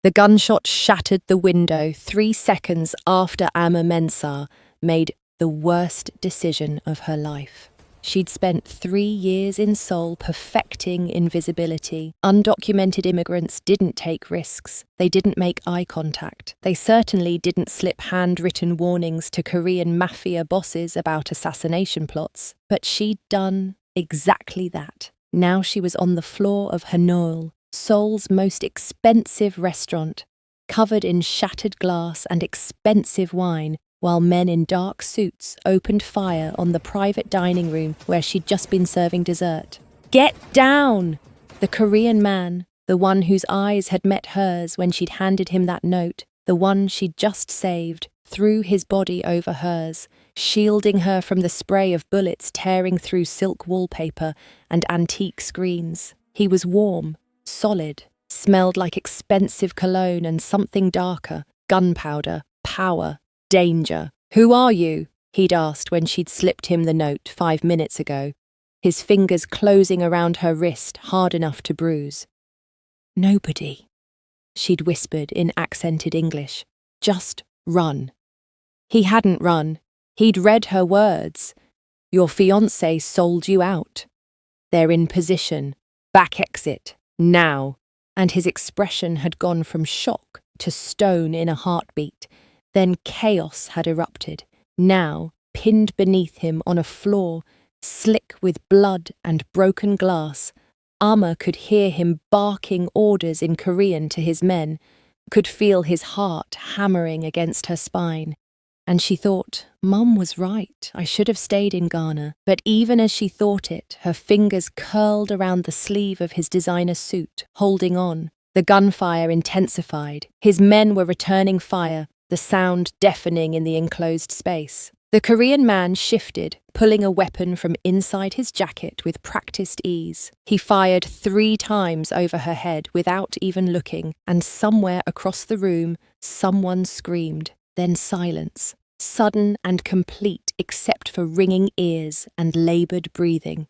The gunshot shattered the window 3 seconds after Amma Mensah made the worst decision of her life. She'd spent 3 years in Seoul perfecting invisibility. Undocumented immigrants didn't take risks. They didn't make eye contact. They certainly didn't slip handwritten warnings to Korean mafia bosses about assassination plots. But she'd done exactly that. Now she was on the floor of Hanoi, Seoul's most expensive restaurant, covered in shattered glass and expensive wine, while men in dark suits opened fire on the private dining room where she'd just been serving dessert. "Get down!" The Korean man, the one whose eyes had met hers when she'd handed him that note, the one she'd just saved, threw his body over hers, shielding her from the spray of bullets tearing through silk wallpaper and antique screens. He was warm, solid, smelled like expensive cologne and something darker, gunpowder, power, danger. "Who are you?" he'd asked when she'd slipped him the note 5 minutes ago, his fingers closing around her wrist hard enough to bruise. "Nobody," she'd whispered in accented English. "Just run." He hadn't run. He'd read her words. "Your fiancé sold you out. They're in position. Back exit. Now." And his expression had gone from shock to stone in a heartbeat. Then chaos had erupted. Now, pinned beneath him on a floor, slick with blood and broken glass, Amma could hear him barking orders in Korean to his men, could feel his heart hammering against her spine. And she thought, Mum was right, I should have stayed in Ghana. But even as she thought it, her fingers curled around the sleeve of his designer suit, holding on. The gunfire intensified. His men were returning fire, the sound deafening in the enclosed space. The Korean man shifted, pulling a weapon from inside his jacket with practiced ease. He fired 3 times over her head without even looking, and somewhere across the room, someone screamed. Then silence, sudden and complete except for ringing ears and laboured breathing.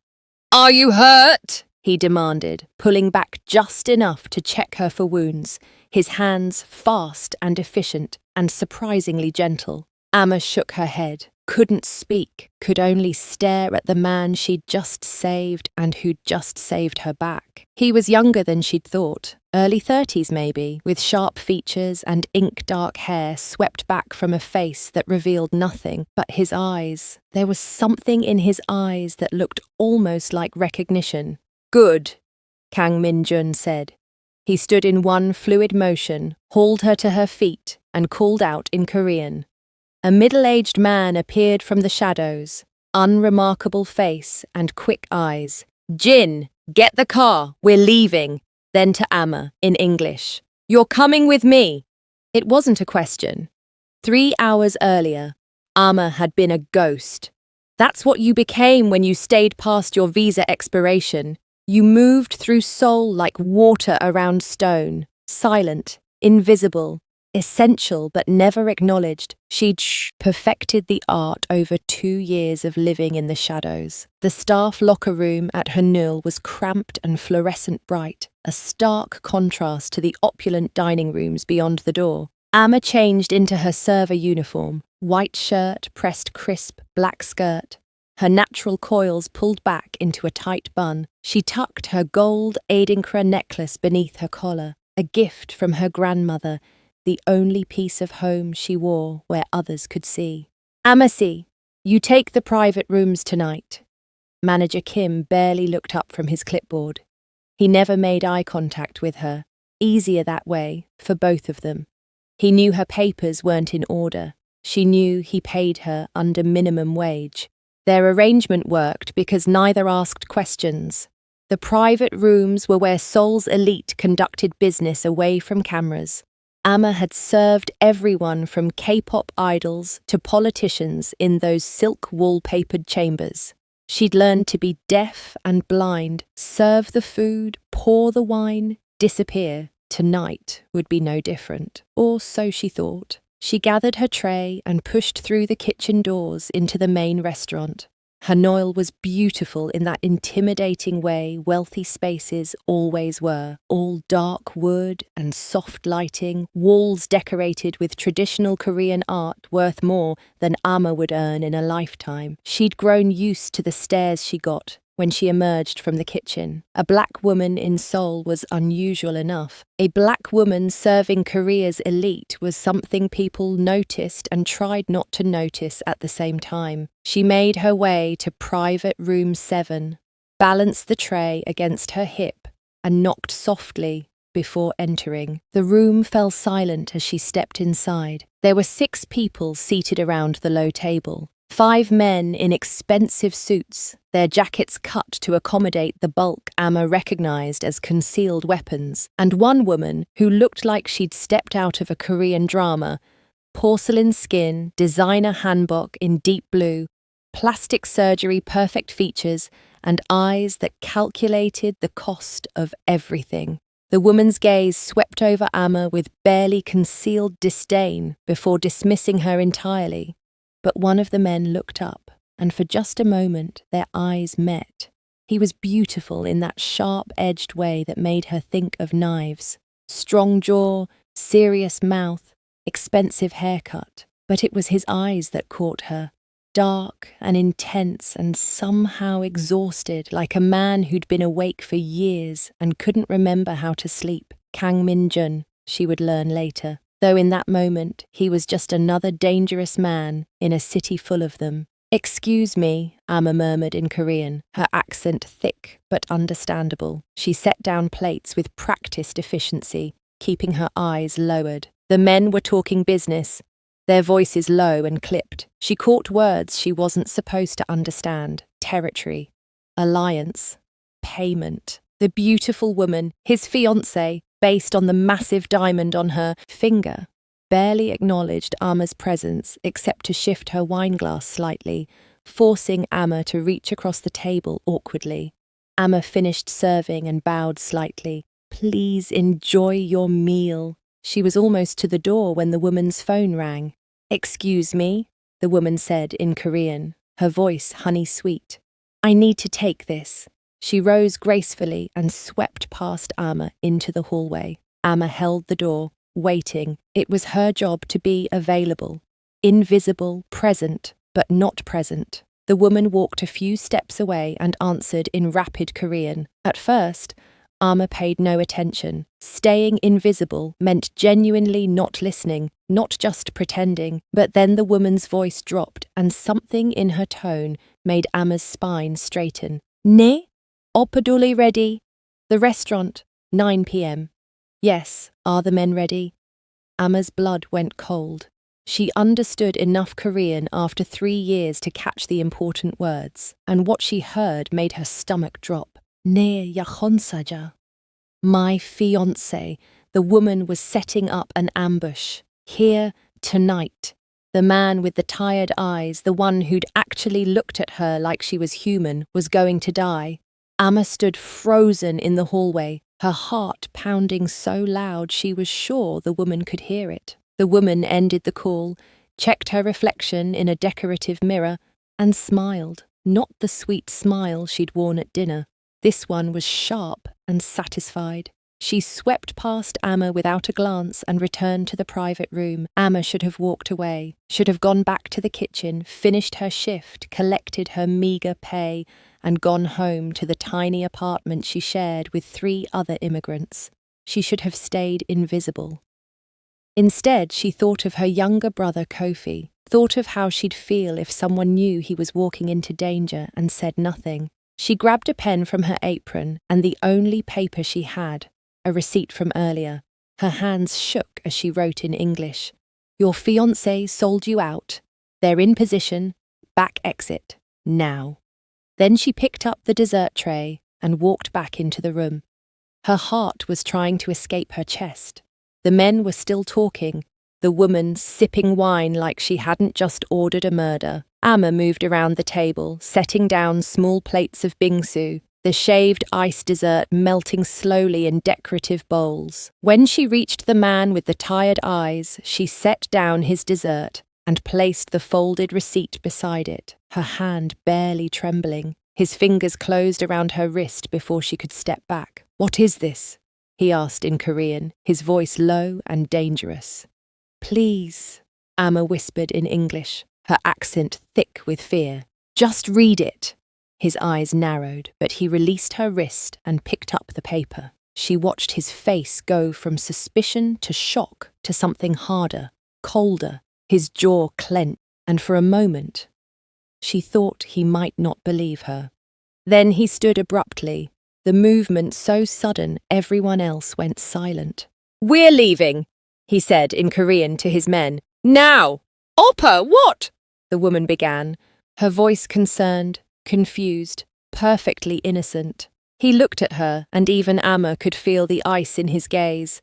"Are you hurt?" he demanded, pulling back just enough to check her for wounds, his hands fast and efficient and surprisingly gentle. Amma shook her head, couldn't speak, could only stare at the man she'd just saved and who'd just saved her back. He was younger than she'd thought, early 30s maybe, with sharp features and ink-dark hair swept back from a face that revealed nothing but his eyes. There was something in his eyes that looked almost like recognition. "Good," Kang Min-jun said. He stood in one fluid motion, hauled her to her feet, and called out in Korean. A middle-aged man appeared from the shadows, unremarkable face and quick eyes. "Jin, get the car, we're leaving." Then to Amma, in English. "You're coming with me." It wasn't a question. 3 hours earlier, Amma had been a ghost. That's what you became when you stayed past your visa expiration. You moved through Seoul like water around stone, silent, invisible, essential but never acknowledged. She'd perfected the art over 2 years of living in the shadows. The staff locker room at Hanul was cramped and fluorescent bright, a stark contrast to the opulent dining rooms beyond the door. Amma changed into her server uniform, white shirt pressed crisp, black skirt. Her natural coils pulled back into a tight bun. She tucked her gold adinkra necklace beneath her collar, a gift from her grandmother, the only piece of home she wore where others could see. "Amasi, you take the private rooms tonight." Manager Kim barely looked up from his clipboard. He never made eye contact with her. Easier that way, for both of them. He knew her papers weren't in order. She knew he paid her under minimum wage. Their arrangement worked because neither asked questions. The private rooms were where Seoul's elite conducted business away from cameras. Amma had served everyone from K-pop idols to politicians in those silk wallpapered chambers. She'd learned to be deaf and blind, serve the food, pour the wine, disappear. Tonight would be no different, or so she thought. She gathered her tray and pushed through the kitchen doors into the main restaurant. Hanoi was beautiful in that intimidating way wealthy spaces always were, all dark wood and soft lighting, walls decorated with traditional Korean art worth more than Amma would earn in a lifetime. She'd grown used to the stares she got when she emerged from the kitchen. A black woman in Seoul was unusual enough. A black woman serving Korea's elite was something people noticed and tried not to notice at the same time. She made her way to private room 7, balanced the tray against her hip, and knocked softly before entering. The room fell silent as she stepped inside. There were 6 people seated around the low table. 5 men in expensive suits, their jackets cut to accommodate the bulk Amma recognized as concealed weapons, and 1 woman who looked like she'd stepped out of a Korean drama, porcelain skin, designer hanbok in deep blue, plastic surgery perfect features, and eyes that calculated the cost of everything. The woman's gaze swept over Amma with barely concealed disdain before dismissing her entirely. But one of the men looked up, and for just a moment their eyes met. He was beautiful in that sharp-edged way that made her think of knives. Strong jaw, serious mouth, expensive haircut. But it was his eyes that caught her. Dark and intense and somehow exhausted, like a man who'd been awake for years and couldn't remember how to sleep. Kang Min-jun, she would learn later. Though in that moment, he was just another dangerous man in a city full of them. "Excuse me," Amma murmured in Korean, her accent thick but understandable. She set down plates with practiced efficiency, keeping her eyes lowered. The men were talking business, their voices low and clipped. She caught words she wasn't supposed to understand. Territory, alliance, payment. The beautiful woman, his fiancée, based on the massive diamond on her finger, barely acknowledged Amma's presence except to shift her wineglass slightly, forcing Amma to reach across the table awkwardly. Amma finished serving and bowed slightly. "Please enjoy your meal." She was almost to the door when the woman's phone rang. "Excuse me," the woman said in Korean, her voice honey-sweet. "I need to take this." She rose gracefully and swept past Amma into the hallway. Amma held the door, waiting. It was her job to be available, invisible, present, but not present. The woman walked a few steps away and answered in rapid Korean. At first, Amma paid no attention. Staying invisible meant genuinely not listening, not just pretending. But then the woman's voice dropped and something in her tone made Amma's spine straighten. "Ne? Oppaduli ready?" "The restaurant, 9 p.m. "Yes, are the men ready?" Amma's blood went cold. She understood enough Korean after 3 years to catch the important words, and what she heard made her stomach drop. "Ne yachonsaja." My fiancé. The woman was setting up an ambush. Here, tonight. The man with the tired eyes, the one who'd actually looked at her like she was human, was going to die. Amma stood frozen in the hallway, her heart pounding so loud she was sure the woman could hear it. The woman ended the call, checked her reflection in a decorative mirror, and smiled. Not the sweet smile she'd worn at dinner. This one was sharp and satisfied. She swept past Amma without a glance and returned to the private room. Amma should have walked away, should have gone back to the kitchen, finished her shift, collected her meagre pay, and gone home to the tiny apartment she shared with 3 other immigrants. She should have stayed invisible. Instead, she thought of her younger brother Kofi, thought of how she'd feel if someone knew he was walking into danger and said nothing. She grabbed a pen from her apron and the only paper she had, a receipt from earlier. Her hands shook as she wrote in English. "Your fiancé sold you out. They're in position. Back exit. Now." Then she picked up the dessert tray and walked back into the room. Her heart was trying to escape her chest. The men were still talking, the woman sipping wine like she hadn't just ordered a murder. Amma moved around the table, setting down small plates of bingsu, the shaved ice dessert melting slowly in decorative bowls. When she reached the man with the tired eyes, she set down his dessert and placed the folded receipt beside it. her hand barely trembling. His fingers closed around her wrist before she could step back. "What is this?" he asked in Korean, his voice low and dangerous. "Please," Amma whispered in English, her accent thick with fear. "Just read it." His eyes narrowed, but he released her wrist and picked up the paper. She watched his face go from suspicion to shock to something harder, colder. His jaw clenched, and for a moment, she thought he might not believe her. Then he stood abruptly, the movement so sudden everyone else went silent. "We're leaving," he said in Korean to his men. "Now!" "Oppa, what?" the woman began, her voice concerned, confused, perfectly innocent. He looked at her, and even Amma could feel the ice in his gaze.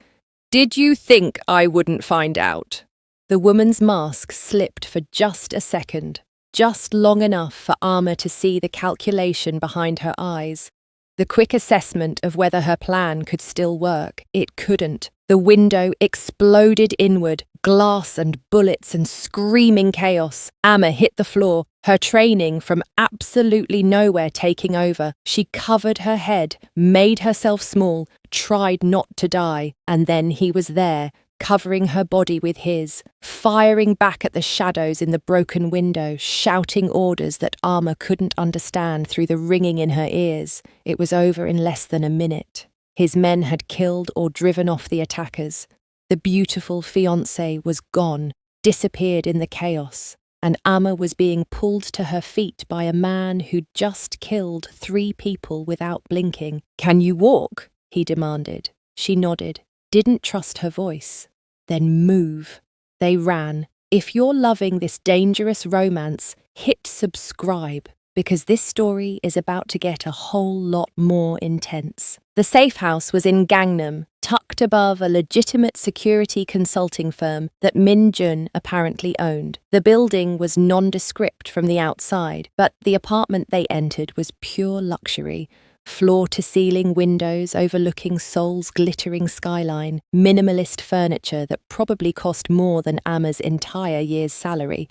"Did you think I wouldn't find out?" The woman's mask slipped for just a second, just long enough for Amma to see the calculation behind her eyes. The quick assessment of whether her plan could still work. It couldn't. The window exploded inward, glass and bullets and screaming chaos. Amma hit the floor, her training from absolutely nowhere taking over. She covered her head, made herself small, tried not to die, and then he was there, covering her body with his, firing back at the shadows in the broken window, shouting orders that Amma couldn't understand through the ringing in her ears. It was over in less than a minute. His men had killed or driven off the attackers. The beautiful fiancée was gone, disappeared in the chaos, and Amma was being pulled to her feet by a man who'd just killed 3 people without blinking. "Can you walk?" he demanded. She nodded, didn't trust her voice. "Then move." They ran. If you're loving this dangerous romance, hit subscribe, because this story is about to get a whole lot more intense. The safe house was in Gangnam, tucked above a legitimate security consulting firm that Min Jun apparently owned. The building was nondescript from the outside, but the apartment they entered was pure luxury. Floor-to-ceiling windows overlooking Seoul's glittering skyline, minimalist furniture that probably cost more than Amma's entire year's salary,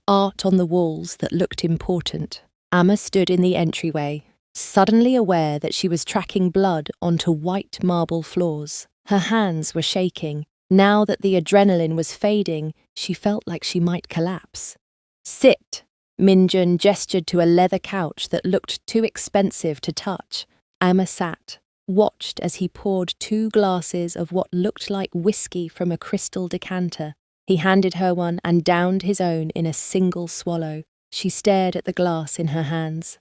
art on the walls that looked important. Amma stood in the entryway, suddenly aware that she was tracking blood onto white marble floors. Her hands were shaking. Now that the adrenaline was fading, she felt like she might collapse. "Sit." Minjun gestured to a leather couch that looked too expensive to touch. Amma sat, watched as he poured 2 glasses of what looked like whiskey from a crystal decanter. He handed her one and downed his own in a single swallow. She stared at the glass in her hands.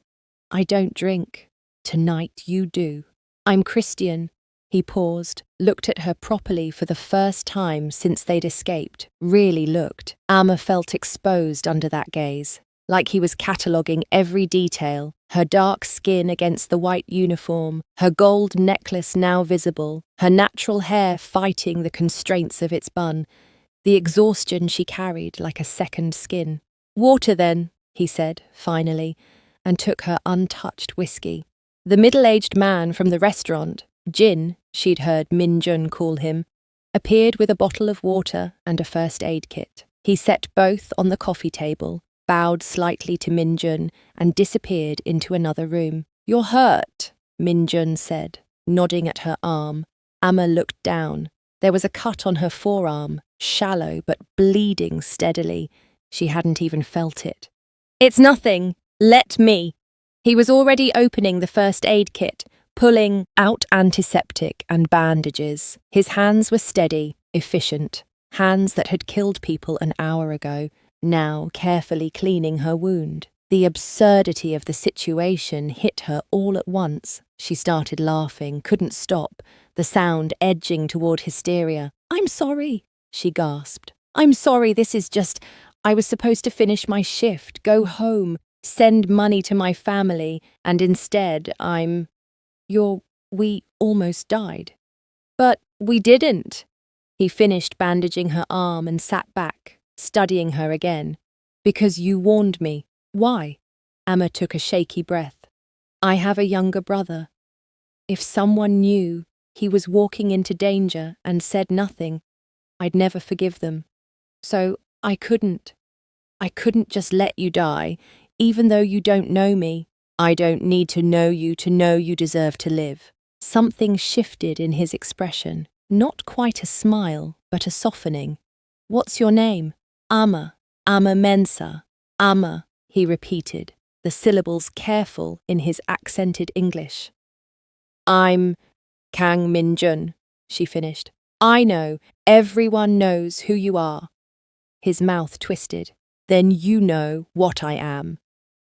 "I don't drink. Tonight you do." "I'm Christian." He paused, looked at her properly for the first time since they'd escaped, really looked. Amma felt exposed under that gaze, like he was cataloguing every detail, her dark skin against the white uniform, her gold necklace now visible, her natural hair fighting the constraints of its bun, the exhaustion she carried like a second skin. "Water then," he said, finally, and took her untouched whiskey. The middle-aged man from the restaurant, Jin, she'd heard Min Jun call him, appeared with a bottle of water and a first aid kit. He set both on the coffee table, bowed slightly to Min Jun, and disappeared into another room. "You're hurt," Min Jun said, nodding at her arm. Amma looked down. There was a cut on her forearm, shallow but bleeding steadily. She hadn't even felt it. "It's nothing. Let me." He was already opening the first aid kit, pulling out antiseptic and bandages. His hands were steady, efficient, hands that had killed people an hour ago, now carefully cleaning her wound. The absurdity of the situation hit her all at once. She started laughing, couldn't stop, the sound edging toward hysteria. "I'm sorry," she gasped. "I'm sorry, this is just... I was supposed to finish my shift, go home, send money to my family, and instead we almost died." "But we didn't." He finished bandaging her arm and sat back, studying her again. "Because you warned me." "Why?" Amma took a shaky breath. "I have a younger brother. If someone knew he was walking into danger and said nothing, I'd never forgive them. So I couldn't just let you die, even though you don't know me. I don't need to know you deserve to live. Something shifted in his expression, not quite a smile, but a softening. What's your name? Ama Mensa. Ama, he repeated, the syllables careful in his accented English. I'm Kang Min-jun, she finished. I know, everyone knows who you are. His mouth twisted. Then you know what I am.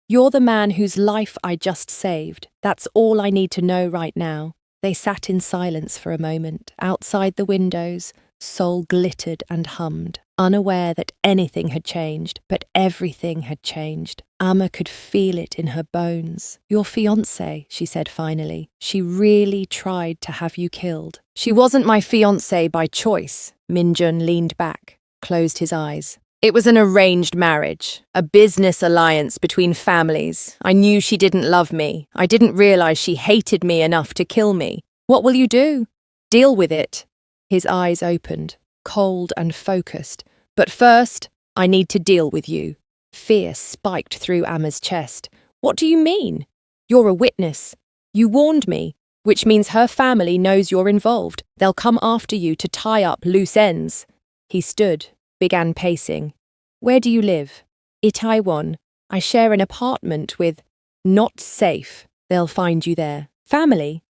You're the man whose life I just saved. That's all I need to know right now. They sat in silence for a moment. Outside the windows, Seoul glittered and hummed, unaware that anything had changed, but everything had changed. Amma could feel it in her bones. Your fiancée, she said finally. She really tried to have you killed. She wasn't my fiancée by choice. Min-jun leaned back, closed his eyes. It was an arranged marriage, a business alliance between families. I knew she didn't love me. I didn't realize she hated me enough to kill me. What will you do? Deal with it. His eyes opened, cold and focused. But first, I need to deal with you. Fear spiked through Amma's chest. What do you mean? You're a witness. You warned me, which means her family knows you're involved. They'll come after you to tie up loose ends. He stood, began pacing. Where do you live? Itaewon. I share an apartment with... Not safe. They'll find you there. Family?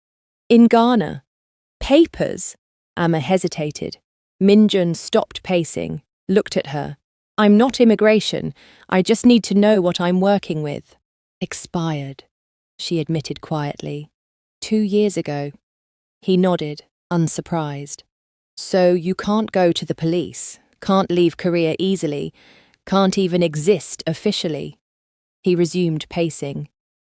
In Ghana. Papers? Amma hesitated. Min-jun stopped pacing, looked at her. I'm not immigration. I just need to know what I'm working with. Expired, she admitted quietly. 2 years ago. He nodded, unsurprised. So you can't go to the police, can't leave Korea easily, can't even exist officially. He resumed pacing.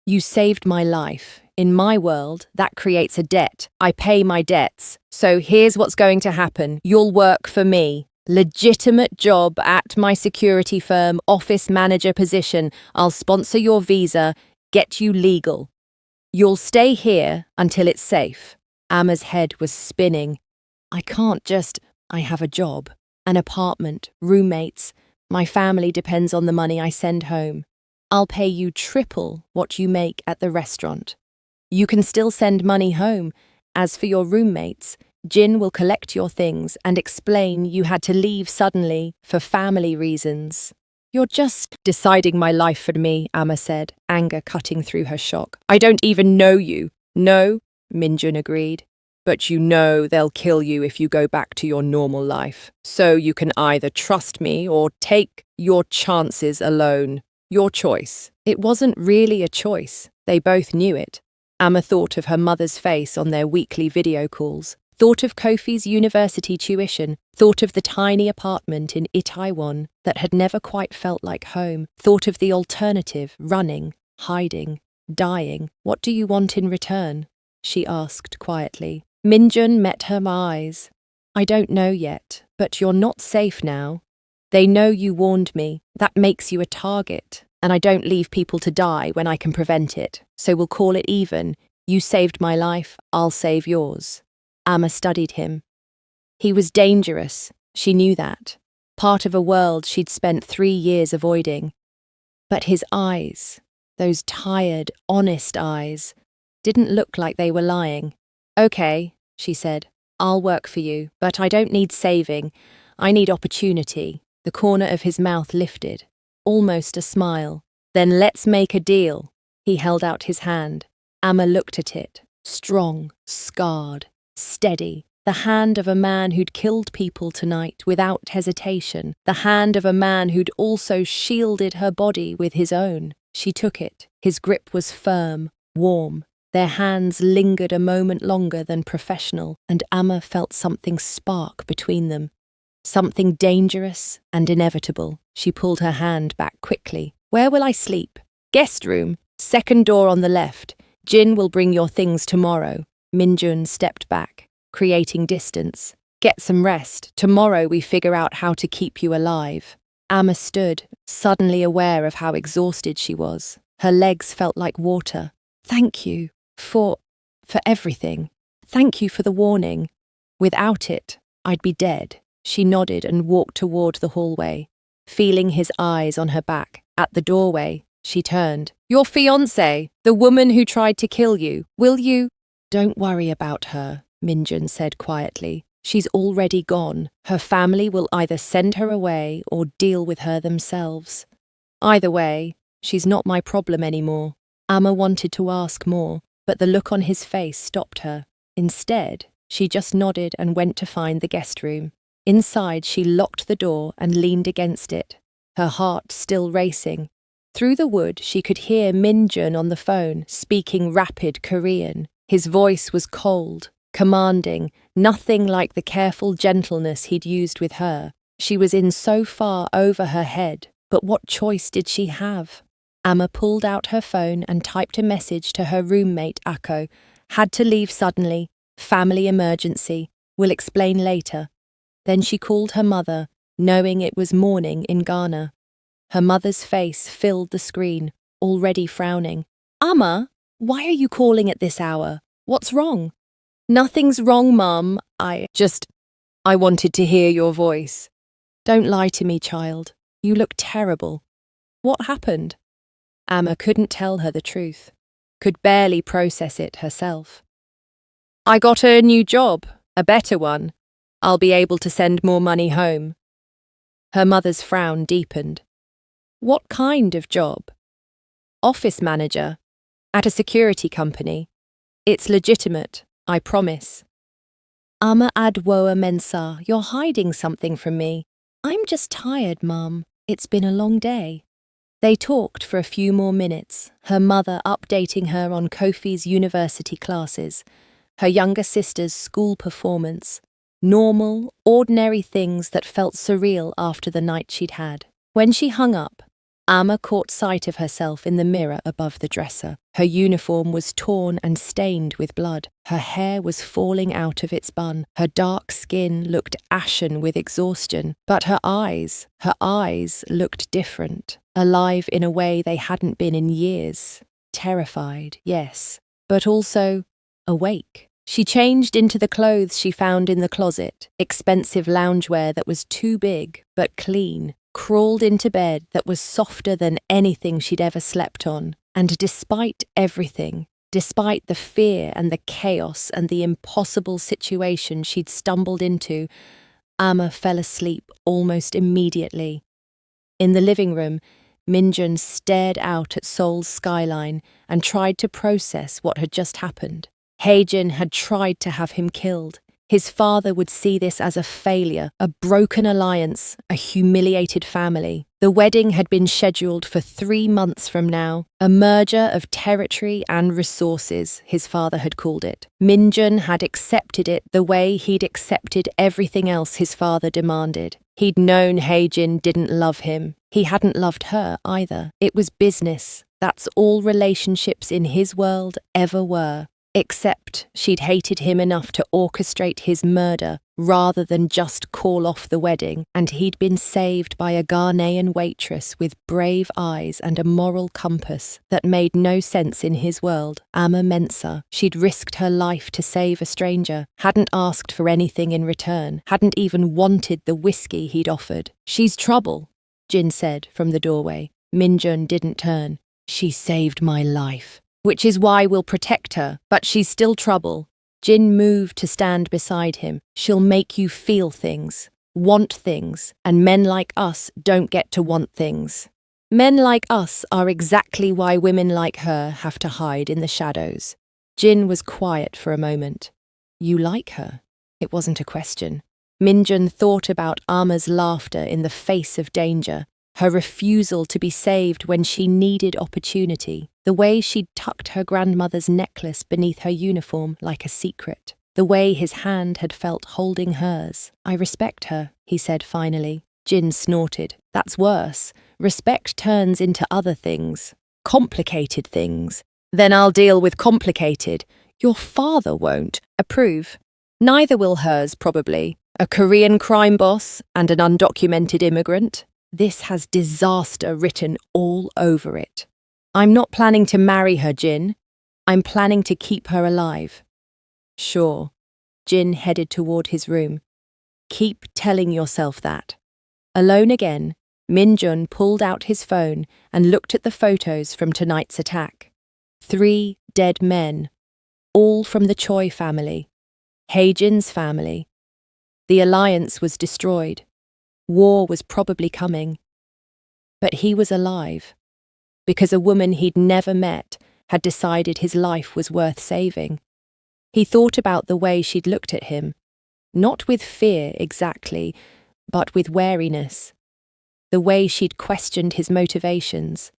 You saved my life. In my world, that creates a debt. I pay my debts. So here's what's going to happen. You'll work for me. Legitimate job at my security firm, office manager position. I'll sponsor your visa, get you legal. You'll stay here until it's safe. Amma's head was spinning. I can't just... I have a job, an apartment, roommates. My family depends on the money I send home. I'll pay you triple what you make at the restaurant. You can still send money home. As for your roommates, Jin will collect your things and explain you had to leave suddenly for family reasons. You're just deciding my life for me, Amma said, anger cutting through her shock. I don't even know you. No, Min-jun agreed. But you know they'll kill you if you go back to your normal life. So you can either trust me or take your chances alone. Your choice. It wasn't really a choice. They both knew it. Amma thought of her mother's face on their weekly video calls, thought of Kofi's university tuition, thought of the tiny apartment in Itaewon that had never quite felt like home, thought of the alternative, running, hiding, dying. What do you want in return? She asked quietly. Min-jun met her eyes. I don't know yet, but you're not safe now. They know you warned me. That makes you a target. And I don't leave people to die when I can prevent it. So we'll call it even. You saved my life, I'll save yours. Amma studied him. He was dangerous, she knew that. Part of a world she'd spent 3 years avoiding. But his eyes, those tired, honest eyes, didn't look like they were lying. Okay, she said, I'll work for you, but I don't need saving. I need opportunity. The corner of his mouth lifted. Almost a smile. Then let's make a deal. He held out his hand. Amma looked at it. Strong, scarred, steady. The hand of a man who'd killed people tonight without hesitation. The hand of a man who'd also shielded her body with his own. She took it. His grip was firm, warm. Their hands lingered a moment longer than professional, and Amma felt something spark between them. Something dangerous and inevitable. She pulled her hand back quickly. Where will I sleep? Guest room, second door on the left. Jin will bring your things tomorrow. Min-jun stepped back, creating distance. Get some rest. Tomorrow we figure out how to keep you alive. Amma stood, suddenly aware of how exhausted she was. Her legs felt like water. Thank you for everything. Thank you for the warning. Without it, I'd be dead. She nodded and walked toward the hallway, feeling his eyes on her back. At the doorway, She turned. Your fiancée, the woman who tried to kill you, will you? Don't worry about her, Minjun said quietly. She's already gone. Her family will either send her away or deal with her themselves. Either way, she's not my problem anymore. Amma wanted to ask more, but the look on his face stopped her. Instead, she just nodded and went to find the guest room. Inside, she locked the door and leaned against it, her heart still racing. Through the wood, she could hear Minjun on the phone, speaking rapid Korean. His voice was cold, commanding, nothing like the careful gentleness he'd used with her. She was in so far over her head, but what choice did she have? Amma pulled out her phone and typed a message to her roommate, Akko. Had to leave suddenly. Family emergency. Will explain later. Then she called her mother, knowing it was morning in Ghana. Her mother's face filled the screen, already frowning. Amma, why are you calling at this hour? What's wrong? Nothing's wrong, Mum. I wanted to hear your voice. Don't lie to me, child. You look terrible. What happened? Amma couldn't tell her the truth, could barely process it herself. I got a new job, a better one. I'll be able to send more money home. Her mother's frown deepened. What kind of job? Office manager, at a security company. It's legitimate, I promise. Amma adwoa mensa, you're hiding something from me. I'm just tired, Mum. It's been a long day. They talked for a few more minutes, her mother updating her on Kofi's university classes, her younger sister's school performance, normal, ordinary things that felt surreal after the night she'd had. When she hung up, Amma caught sight of herself in the mirror above the dresser. Her uniform was torn and stained with blood. Her hair was falling out of its bun. Her dark skin looked ashen with exhaustion. But her eyes looked different, alive in a way they hadn't been in years. Terrified, yes, but also awake. She changed into the clothes she found in the closet, expensive loungewear that was too big but clean, crawled into bed that was softer than anything she'd ever slept on. And despite everything, despite the fear and the chaos and the impossible situation she'd stumbled into, Amma fell asleep almost immediately. In the living room, Minjun stared out at Seoul's skyline and tried to process what had just happened. Haejin had tried to have him killed. His father would see this as a failure, a broken alliance, a humiliated family. The wedding had been scheduled for 3 months from now, a merger of territory and resources, his father had called it. Minjun had accepted it the way he'd accepted everything else his father demanded. He'd known Haejin didn't love him. He hadn't loved her either. It was business. That's all relationships in his world ever were. Except she'd hated him enough to orchestrate his murder rather than just call off the wedding, and he'd been saved by a Ghanaian waitress with brave eyes and a moral compass that made no sense in his world. Amma Mensa. She'd risked her life to save a stranger, hadn't asked for anything in return, hadn't even wanted the whiskey he'd offered. She's trouble, Jin said from the doorway. Minjun didn't turn. She saved my life. Which is why we'll protect her, but she's still trouble. Jin moved to stand beside him. She'll make you feel things, want things, and men like us don't get to want things. Men like us are exactly why women like her have to hide in the shadows. Jin was quiet for a moment. You like her? It wasn't a question. Minjun thought about Amma's laughter in the face of danger, her refusal to be saved when she needed opportunity, the way she'd tucked her grandmother's necklace beneath her uniform like a secret, the way his hand had felt holding hers. I respect her, he said finally. Jin snorted. That's worse. Respect turns into other things. Complicated things. Then I'll deal with complicated. Your father won't approve. Neither will hers, probably. A Korean crime boss and an undocumented immigrant. This has disaster written all over it. I'm not planning to marry her, Jin. I'm planning to keep her alive. Sure. Jin headed toward his room. Keep telling yourself that. Alone again, Minjun pulled out his phone and looked at the photos from tonight's attack. 3 dead men, all from the Choi family, Haejin's family. The alliance was destroyed. War was probably coming. But he was alive, because a woman he'd never met had decided his life was worth saving. He thought about the way she'd looked at him, not with fear exactly, but with wariness. The way she'd questioned his motivations.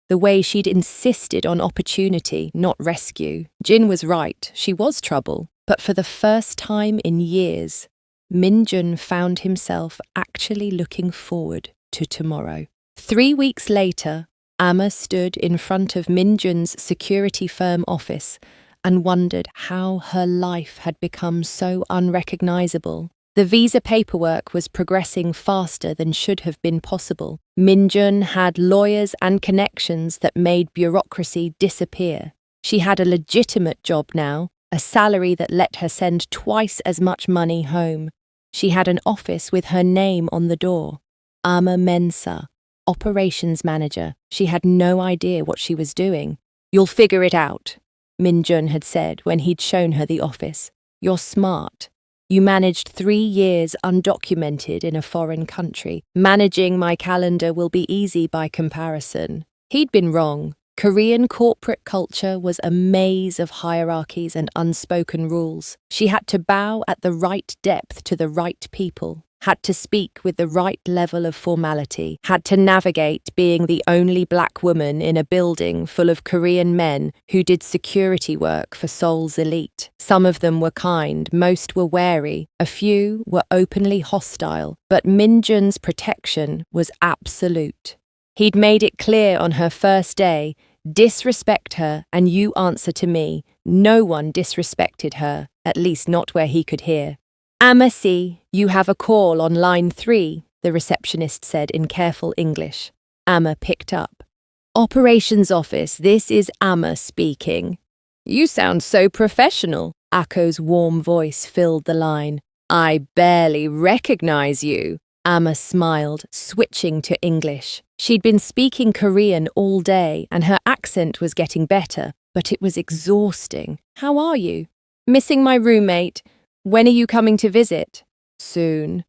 The way she'd insisted on opportunity, not rescue. Jin was right, she was trouble. But for the first time in years, Minjun found himself actually looking forward to tomorrow. 3 weeks later, Amma stood in front of Minjun's security firm office and wondered how her life had become so unrecognizable. The visa paperwork was progressing faster than should have been possible. Minjun had lawyers and connections that made bureaucracy disappear. She had a legitimate job now, a salary that let her send twice as much money home. She had an office with her name on the door. Amma Mensa, operations manager. She had no idea what she was doing. "You'll figure it out," Minjun had said when he'd shown her the office. "You're smart. You managed 3 years undocumented in a foreign country. Managing my calendar will be easy by comparison." He'd been wrong. Korean corporate culture was a maze of hierarchies and unspoken rules. She had to bow at the right depth to the right people, had to speak with the right level of formality, had to navigate being the only black woman in a building full of Korean men who did security work for Seoul's elite. Some of them were kind, most were wary, a few were openly hostile, but Minjun's protection was absolute. He'd made it clear on her first day, disrespect her and you answer to me. No one disrespected her, at least not where he could hear. "Amma-si, you have a call on line 3, the receptionist said in careful English. Amma picked up. "Operations office, this is Amma speaking." "You sound so professional." Akko's warm voice filled the line. "I barely recognize you." Amma smiled, switching to English. She'd been speaking Korean all day and her accent was getting better, but it was exhausting. "How are you?" "Missing my roommate. When are you coming to visit?" "Soon."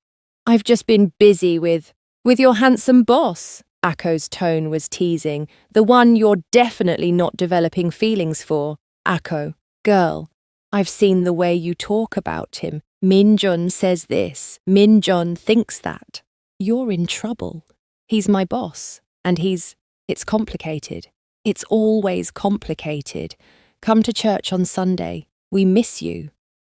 "I've just been busy with your handsome boss." Akko's tone was teasing. "The one you're definitely not developing feelings for." "Akko, girl, I've seen the way you talk about him. Minjun says this. Minjun thinks that. You're in trouble. He's my boss, and it's complicated. It's always complicated. Come to church on Sunday. We miss you."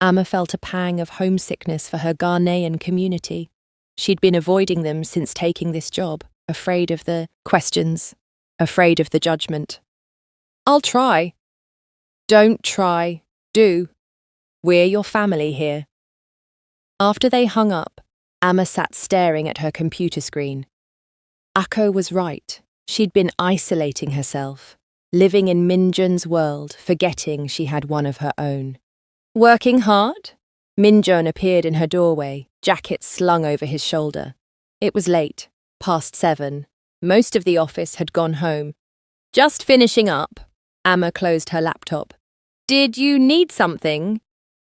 Amma felt a pang of homesickness for her Ghanaian community. She'd been avoiding them since taking this job, afraid of the questions, afraid of the judgment. "I'll try." "Don't try. Do. We're your family here." After they hung up, Amma sat staring at her computer screen. Akko was right. She'd been isolating herself, living in Minjun's world, forgetting she had one of her own. "Working hard?" Minjun appeared in her doorway, jacket slung over his shoulder. It was late, past 7. Most of the office had gone home. "Just finishing up." Amma closed her laptop. "Did you need something?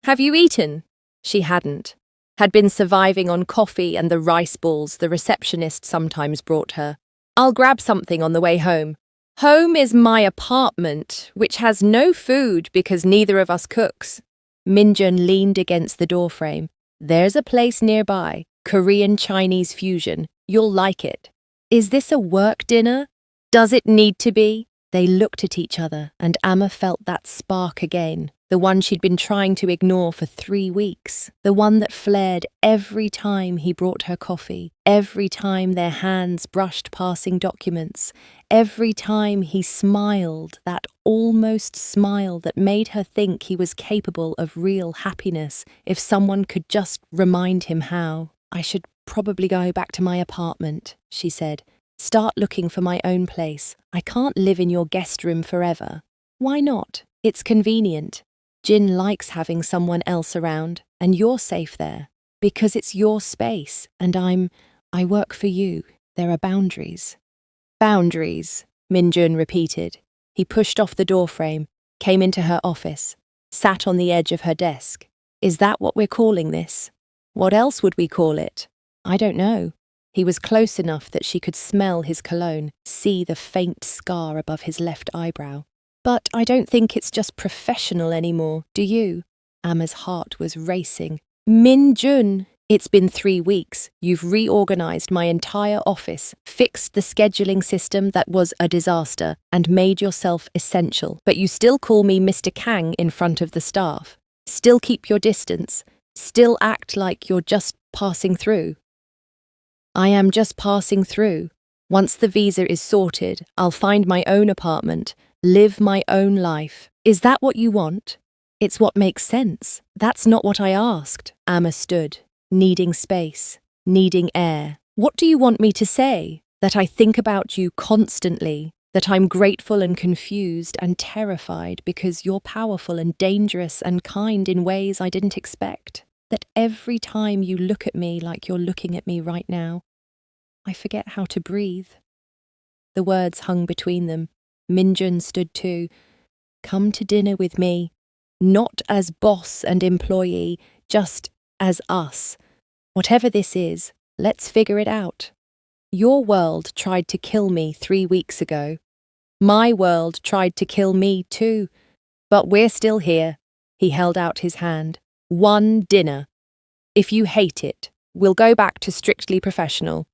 Have you eaten?" She hadn't. Had been surviving on coffee and the rice balls the receptionist sometimes brought her. "I'll grab something on the way home." "Home is my apartment, which has no food because neither of us cooks." Minjun leaned against the doorframe. "There's a place nearby, Korean-Chinese fusion. You'll like it." "Is this a work dinner? Does it need to be?" They looked at each other, and Amma felt that spark again, the one she'd been trying to ignore for 3 weeks, the one that flared every time he brought her coffee, every time their hands brushed passing documents, every time he smiled, that almost smile that made her think he was capable of real happiness if someone could just remind him how. "I should probably go back to my apartment," she said. "Start looking for my own place. I can't live in your guest room forever." "Why not? It's convenient. Jin likes having someone else around, and you're safe there. Because it's your space, and I work for you." There are boundaries. Boundaries, Minjun repeated. He pushed off the doorframe, came into her office, sat on the edge of her desk. Is that what we're calling this? What else would we call it? I don't know. He was close enough that she could smell his cologne, see the faint scar above his left eyebrow. But I don't think it's just professional anymore, do you? Amma's heart was racing. Minjun! It's been 3 weeks. You've reorganized my entire office, fixed the scheduling system that was a disaster, and made yourself essential. But you still call me Mr. Kang in front of the staff. Still keep your distance. Still act like you're just passing through. I am just passing through. Once the visa is sorted, I'll find my own apartment, live my own life. Is that what you want? It's what makes sense. That's not what I asked. Amma stood, needing space, needing air. What do you want me to say? That I think about you constantly, that I'm grateful and confused and terrified because you're powerful and dangerous and kind in ways I didn't expect. That every time you look at me like you're looking at me right now, I forget how to breathe. The words hung between them. Minjun stood too. Come to dinner with me, not as boss and employee, just as us. Whatever this is, let's figure it out. Your world tried to kill me 3 weeks ago. My world tried to kill me too. But we're still here. He held out his hand. One dinner. If you hate it, we'll go back to strictly professional.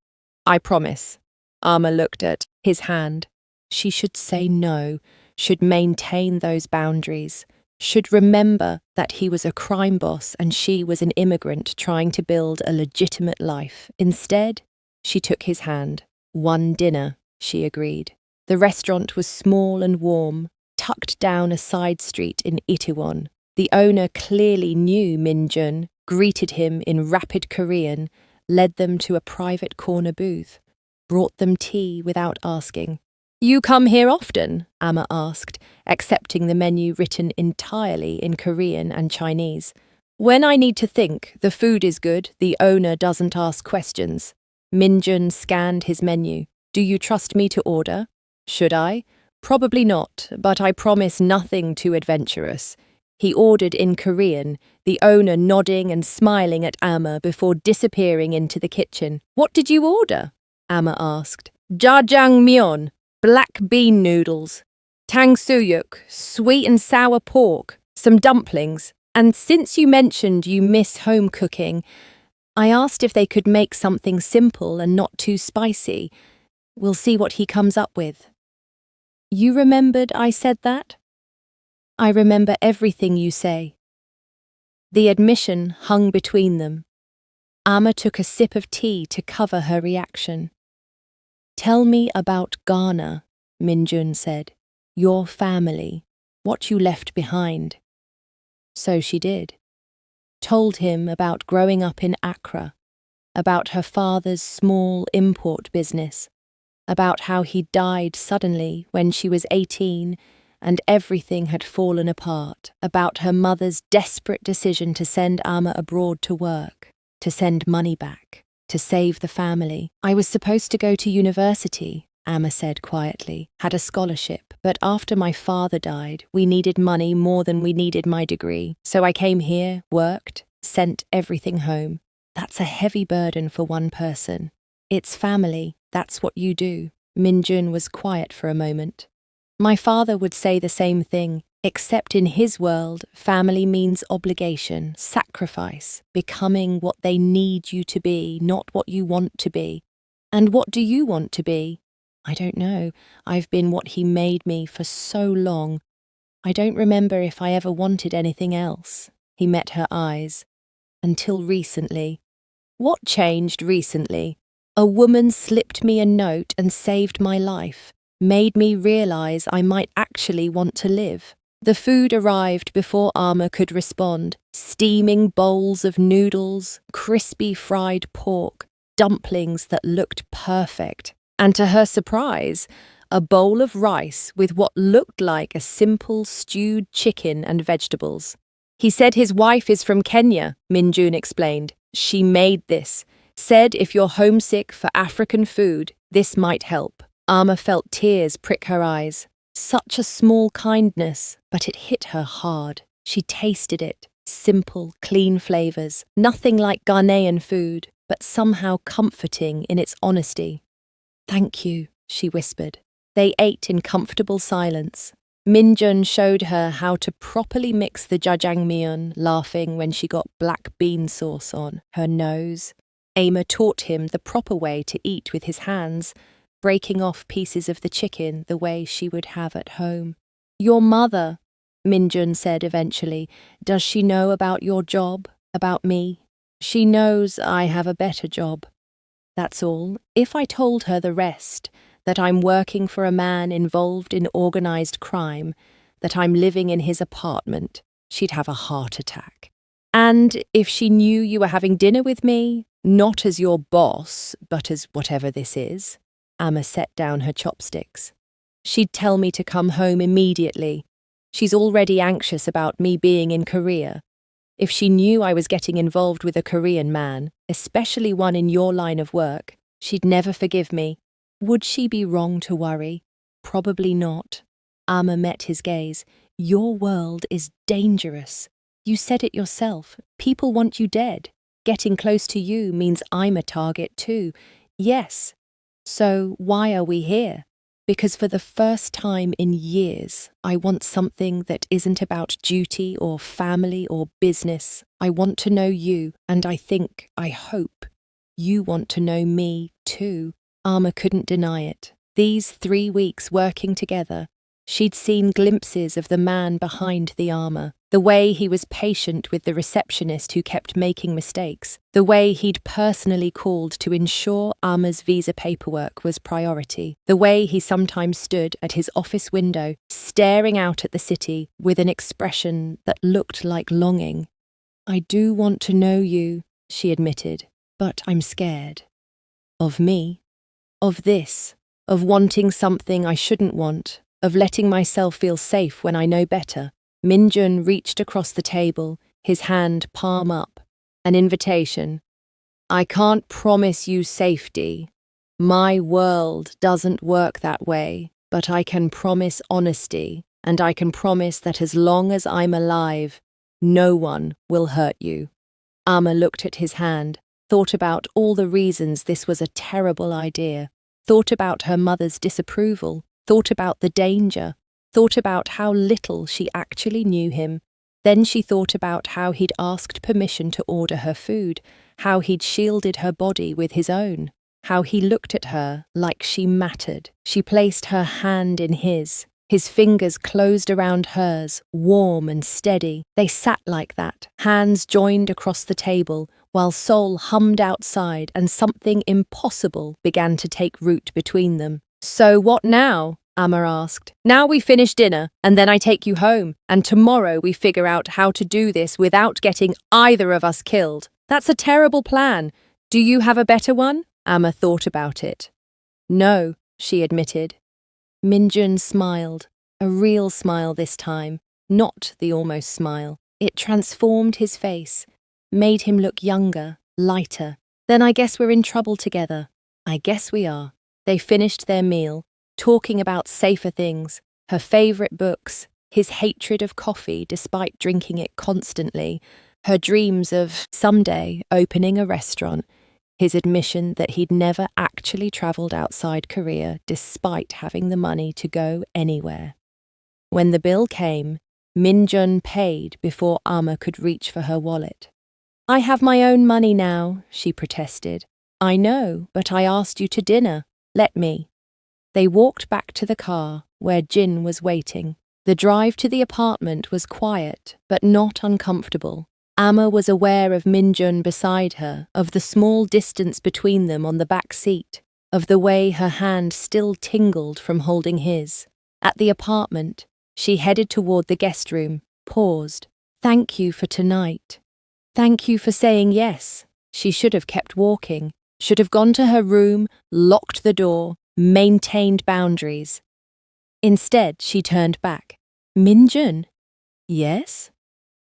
I promise. Amma looked at his hand. She should say no, should maintain those boundaries, should remember that he was a crime boss and she was an immigrant trying to build a legitimate life. Instead, she took his hand. One dinner, she agreed. The restaurant was small and warm, tucked down a side street in Itaewon. The owner clearly knew Minjun, greeted him in rapid Korean, led them to a private corner booth, brought them tea without asking. You come here often? Amma asked, accepting the menu written entirely in Korean and Chinese. When I need to think, the food is good, the owner doesn't ask questions. Minjun scanned his menu. Do you trust me to order? Should I? Probably not, but I promise nothing too adventurous. He ordered in Korean, the owner nodding and smiling at Amma before disappearing into the kitchen. What did you order? Amma asked. Jjajangmyeon, black bean noodles, tangsuyuk, sweet and sour pork, some dumplings. And since you mentioned you miss home cooking, I asked if they could make something simple and not too spicy. We'll see what he comes up with. You remembered I said that? I remember everything you say. The admission hung between them. Amma took a sip of tea to cover her reaction. Tell me about Ghana, Minjun said. Your family, what you left behind. So she did. Told him about growing up in Accra, about her father's small import business, about how he died suddenly when she was 18 and everything had fallen apart, about her mother's desperate decision to send Amma abroad to work, to send money back, to save the family. I was supposed to go to university, Amma said quietly, had a scholarship, but after my father died, we needed money more than we needed my degree. So I came here, worked, sent everything home. That's a heavy burden for one person. It's family, that's what you do. Minjun was quiet for a moment. My father would say the same thing, except in his world, family means obligation, sacrifice, becoming what they need you to be, not what you want to be. And what do you want to be? I don't know. I've been what he made me for so long. I don't remember if I ever wanted anything else. He met her eyes. Until recently. What changed recently? A woman slipped me a note and saved my life, made me realize I might actually want to live. The food arrived before Amma could respond. Steaming bowls of noodles, crispy fried pork, dumplings that looked perfect. And to her surprise, a bowl of rice with what looked like a simple stewed chicken and vegetables. He said his wife is from Kenya, Minjun explained. She made this. Said if you're homesick for African food, this might help. Ama felt tears prick her eyes. Such a small kindness, but it hit her hard. She tasted it. Simple, clean flavors. Nothing like Ghanaian food, but somehow comforting in its honesty. Thank you, she whispered. They ate in comfortable silence. Minjun showed her how to properly mix the jjajangmyeon, laughing when she got black bean sauce on her nose. Ama taught him the proper way to eat with his hands, breaking off pieces of the chicken the way she would have at home. Your mother, Minjun said eventually, does she know about your job, about me? She knows I have a better job. That's all. If I told her the rest, that I'm working for a man involved in organized crime, that I'm living in his apartment, she'd have a heart attack. And if she knew you were having dinner with me, not as your boss, but as whatever this is, Amma set down her chopsticks. She'd tell me to come home immediately. She's already anxious about me being in Korea. If she knew I was getting involved with a Korean man, especially one in your line of work, she'd never forgive me. Would she be wrong to worry? Probably not. Amma met his gaze. Your world is dangerous. You said it yourself. People want you dead. Getting close to you means I'm a target too. Yes. So why are we here? Because for the first time in years, I want something that isn't about duty or family or business. I want to know you, and I hope, you want to know me too. Amma couldn't deny it. These 3 weeks working together, she'd seen glimpses of the man behind the armor, the way he was patient with the receptionist who kept making mistakes, the way he'd personally called to ensure Amma's visa paperwork was priority, the way he sometimes stood at his office window, staring out at the city with an expression that looked like longing. I do want to know you, she admitted, but I'm scared. Of me? Of this? Of wanting something I shouldn't want? Of letting myself feel safe when I know better? Minjun reached across the table, his hand palm up. An invitation. I can't promise you safety. My world doesn't work that way, but I can promise honesty, and I can promise that as long as I'm alive, no one will hurt you. Amma looked at his hand, thought about all the reasons this was a terrible idea, thought about her mother's disapproval, thought about the danger, thought about how little she actually knew him. Then she thought about how he'd asked permission to order her food, how he'd shielded her body with his own, how he looked at her like she mattered. She placed her hand in his fingers closed around hers, warm and steady. They sat like that, hands joined across the table, while Seoul hummed outside and something impossible began to take root between them. So what now? Amma asked. Now we finish dinner, and then I take you home, and tomorrow we figure out how to do this without getting either of us killed. That's a terrible plan. Do you have a better one? Amma thought about it. No, she admitted. Minjun smiled, a real smile this time, not the almost smile. It transformed his face, made him look younger, lighter. Then I guess we're in trouble together. I guess we are. They finished their meal, talking about safer things, her favourite books, his hatred of coffee despite drinking it constantly, her dreams of someday opening a restaurant, his admission that he'd never actually travelled outside Korea despite having the money to go anywhere. When the bill came, Minjun paid before Amma could reach for her wallet. I have my own money now, she protested. I know, but I asked you to dinner. Let me. They walked back to the car, where Jin was waiting. The drive to the apartment was quiet, but not uncomfortable. Amma was aware of Minjun beside her, of the small distance between them on the back seat, of the way her hand still tingled from holding his. At the apartment, she headed toward the guest room, paused. Thank you for tonight. Thank you for saying yes. She should have kept walking, should have gone to her room, locked the door, maintained boundaries. Instead, she turned back. Minjun? Yes?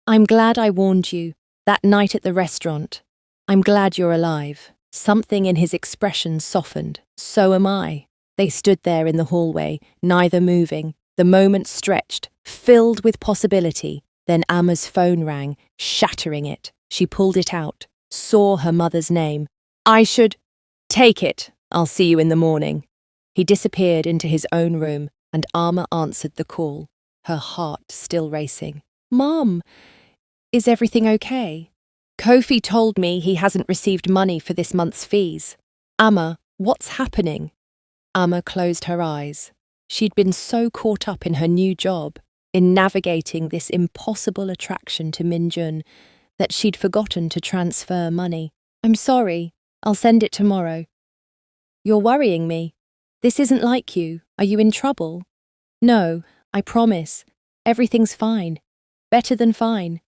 I'm glad I warned you, that night at the restaurant. I'm glad you're alive. Something in his expression softened. So am I. They stood there in the hallway, neither moving. The moment stretched, filled with possibility. Then Amma's phone rang, shattering it. She pulled it out, saw her mother's name. I should... Take it. I'll see you in the morning. He disappeared into his own room, and Amma answered the call, her heart still racing. Mom, is everything okay? Kofi told me he hasn't received money for this month's fees. Amma, what's happening? Amma closed her eyes. She'd been so caught up in her new job, in navigating this impossible attraction to Minjun, that she'd forgotten to transfer money. I'm sorry. I'll send it tomorrow. You're worrying me. This isn't like you. Are you in trouble? No, I promise. Everything's fine. Better than fine.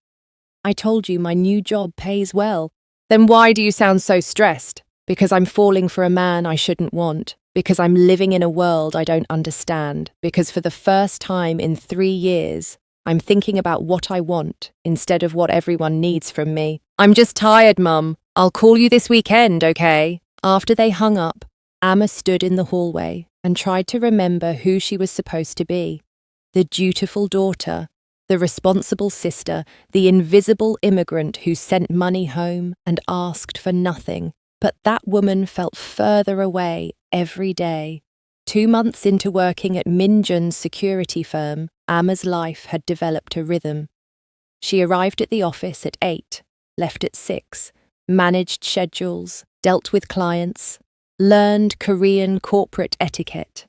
I told you my new job pays well. Then why do you sound so stressed? Because I'm falling for a man I shouldn't want. Because I'm living in a world I don't understand. Because for the first time in 3 years, I'm thinking about what I want instead of what everyone needs from me. I'm just tired, Mum. I'll call you this weekend, okay? After they hung up, Amma stood in the hallway and tried to remember who she was supposed to be. The dutiful daughter, the responsible sister, the invisible immigrant who sent money home and asked for nothing. But that woman felt further away every day. 2 months into working at Minjun's security firm, Amma's life had developed a rhythm. She arrived at the office at 8, left at 6, managed schedules, dealt with clients, learned Korean corporate etiquette,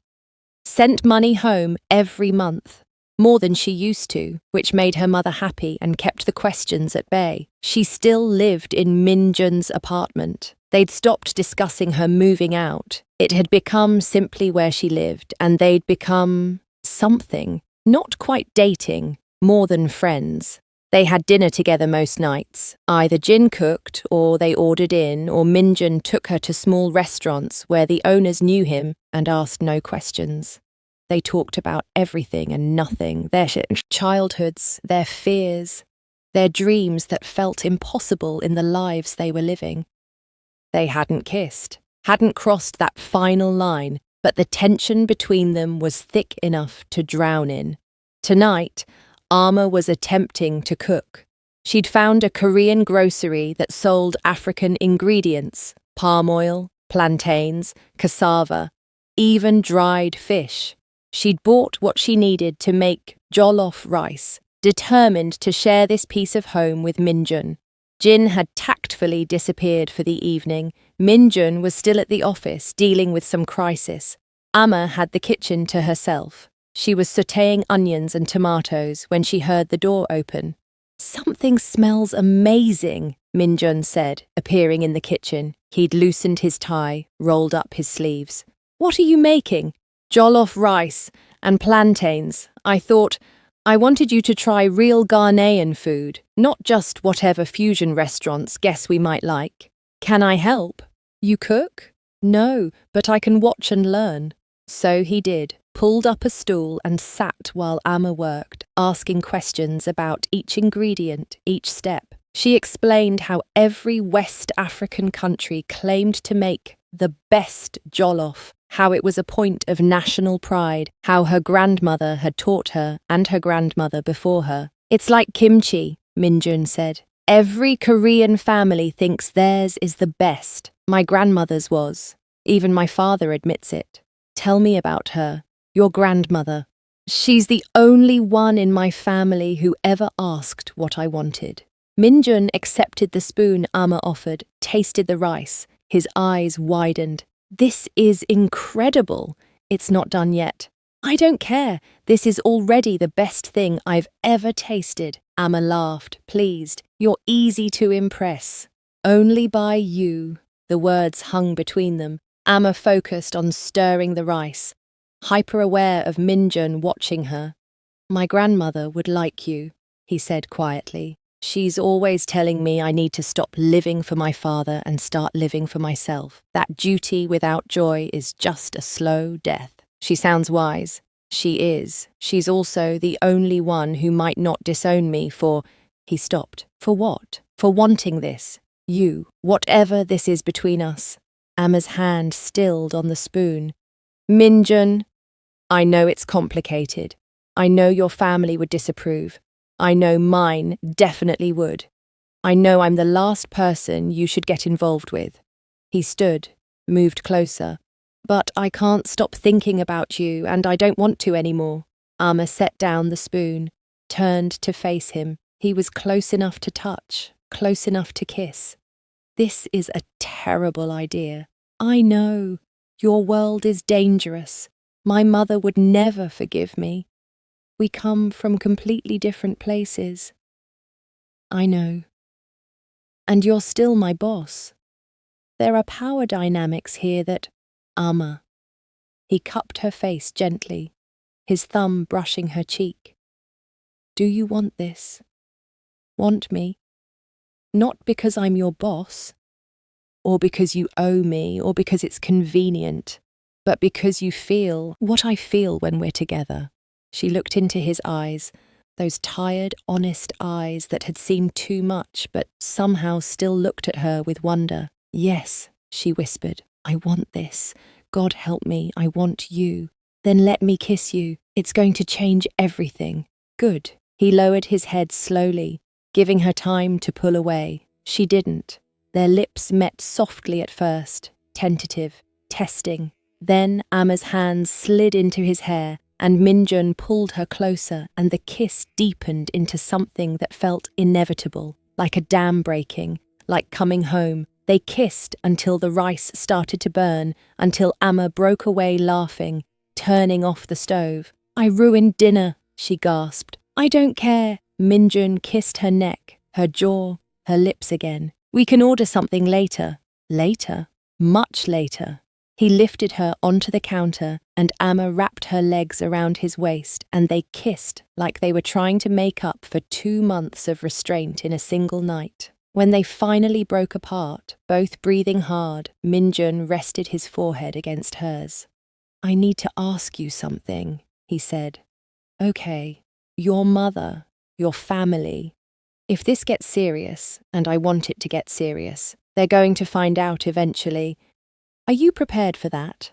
sent money home every month, more than she used to, which made her mother happy and kept the questions at bay. She still lived in Minjun's apartment. They'd stopped discussing her moving out. It had become simply where she lived, and they'd become something, not quite dating, more than friends. They had dinner together most nights. Either Jin cooked, or they ordered in, or Minjun took her to small restaurants where the owners knew him and asked no questions. They talked about everything and nothing, their childhoods, their fears, their dreams that felt impossible in the lives they were living. They hadn't kissed, hadn't crossed that final line, but the tension between them was thick enough to drown in. Tonight, Amma was attempting to cook. She'd found a Korean grocery that sold African ingredients, palm oil, plantains, cassava, even dried fish. She'd bought what she needed to make jollof rice, determined to share this piece of home with Minjun. Jin had tactfully disappeared for the evening. Minjun was still at the office, dealing with some crisis. Amma had the kitchen to herself. She was sautéing onions and tomatoes when she heard the door open. Something smells amazing, Minjun said, appearing in the kitchen. He'd loosened his tie, rolled up his sleeves. What are you making? Jollof rice and plantains. I wanted you to try real Ghanaian food, not just whatever fusion restaurants guess we might like. Can I help? You cook? No, but I can watch and learn. So he did, pulled up a stool and sat while Amma worked, asking questions about each ingredient, each step. She explained how every West African country claimed to make the best jollof, how it was a point of national pride, how her grandmother had taught her and her grandmother before her. It's like kimchi, Minjun said. Every Korean family thinks theirs is the best. My grandmother's was. Even my father admits it. Tell me about her, your grandmother. She's the only one in my family who ever asked what I wanted. Minjun accepted the spoon Amma offered, tasted the rice. His eyes widened. This is incredible. It's not done yet. I don't care. This is already the best thing I've ever tasted. Amma laughed, pleased. You're easy to impress. Only by you. The words hung between them. Amma focused on stirring the rice, hyper-aware of Minjun watching her. My grandmother would like you, he said quietly. She's always telling me I need to stop living for my father and start living for myself. That duty without joy is just a slow death. She sounds wise. She is. She's also the only one who might not disown me for... He stopped. For what? For wanting this. You, whatever this is between us. Amma's hand stilled on the spoon. Minjun, I know it's complicated. I know your family would disapprove. I know mine definitely would. I know I'm the last person you should get involved with. He stood, moved closer. But I can't stop thinking about you, and I don't want to anymore. Amma set down the spoon, turned to face him. He was close enough to touch, close enough to kiss. This is a terrible idea. I know. Your world is dangerous. My mother would never forgive me. We come from completely different places. I know. And you're still my boss. There are power dynamics here that... Amma. He cupped her face gently, his thumb brushing her cheek. Do you want this? Want me? Not because I'm your boss, or because you owe me, or because it's convenient, but because you feel what I feel when we're together. She looked into his eyes, those tired, honest eyes that had seen too much, but somehow still looked at her with wonder. Yes, she whispered, I want this. God help me, I want you. Then let me kiss you. It's going to change everything. Good. He lowered his head slowly, giving her time to pull away. She didn't. Their lips met softly at first, tentative, testing. Then Amma's hands slid into his hair, and Minjun pulled her closer, and the kiss deepened into something that felt inevitable, like a dam breaking, like coming home. They kissed until the rice started to burn, until Amma broke away laughing, turning off the stove. I ruined dinner, she gasped. I don't care. Minjun kissed her neck, her jaw, her lips again. We can order something later. Later? Much later. He lifted her onto the counter, and Amma wrapped her legs around his waist, and they kissed like they were trying to make up for 2 months of restraint in a single night. When they finally broke apart, both breathing hard, Minjun rested his forehead against hers. I need to ask you something, he said. Okay, your mother, your family. If this gets serious, and I want it to get serious, they're going to find out eventually. Are you prepared for that?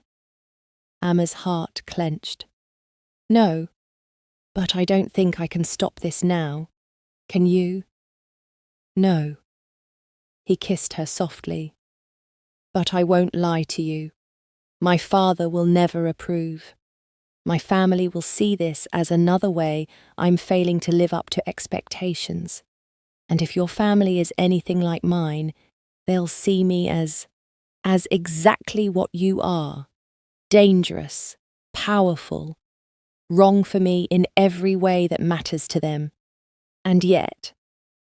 Amma's heart clenched. No, but I don't think I can stop this now. Can you? No. He kissed her softly. But I won't lie to you. My father will never approve. My family will see this as another way I'm failing to live up to expectations. And if your family is anything like mine, they'll see me as exactly what you are. Dangerous, powerful, wrong for me in every way that matters to them. And yet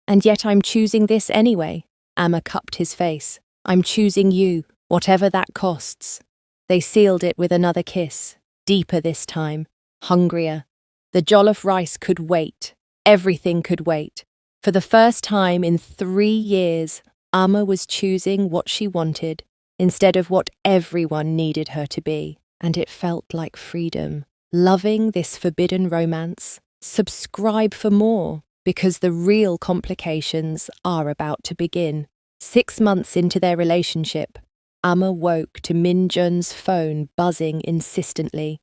I'm choosing this anyway. Amma cupped his face. I'm choosing you, whatever that costs. They sealed it with another kiss, deeper this time, hungrier. The jollof rice could wait. Everything could wait. For the first time in 3 years, Amma was choosing what she wanted instead of what everyone needed her to be. And it felt like freedom. Loving this forbidden romance. Subscribe for more, because the real complications are about to begin. 6 months into their relationship, Amma woke to Minjun's phone buzzing insistently.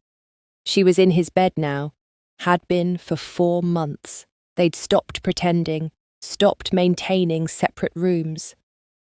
She was in his bed now, had been for 4 months. They'd stopped pretending, stopped maintaining separate rooms.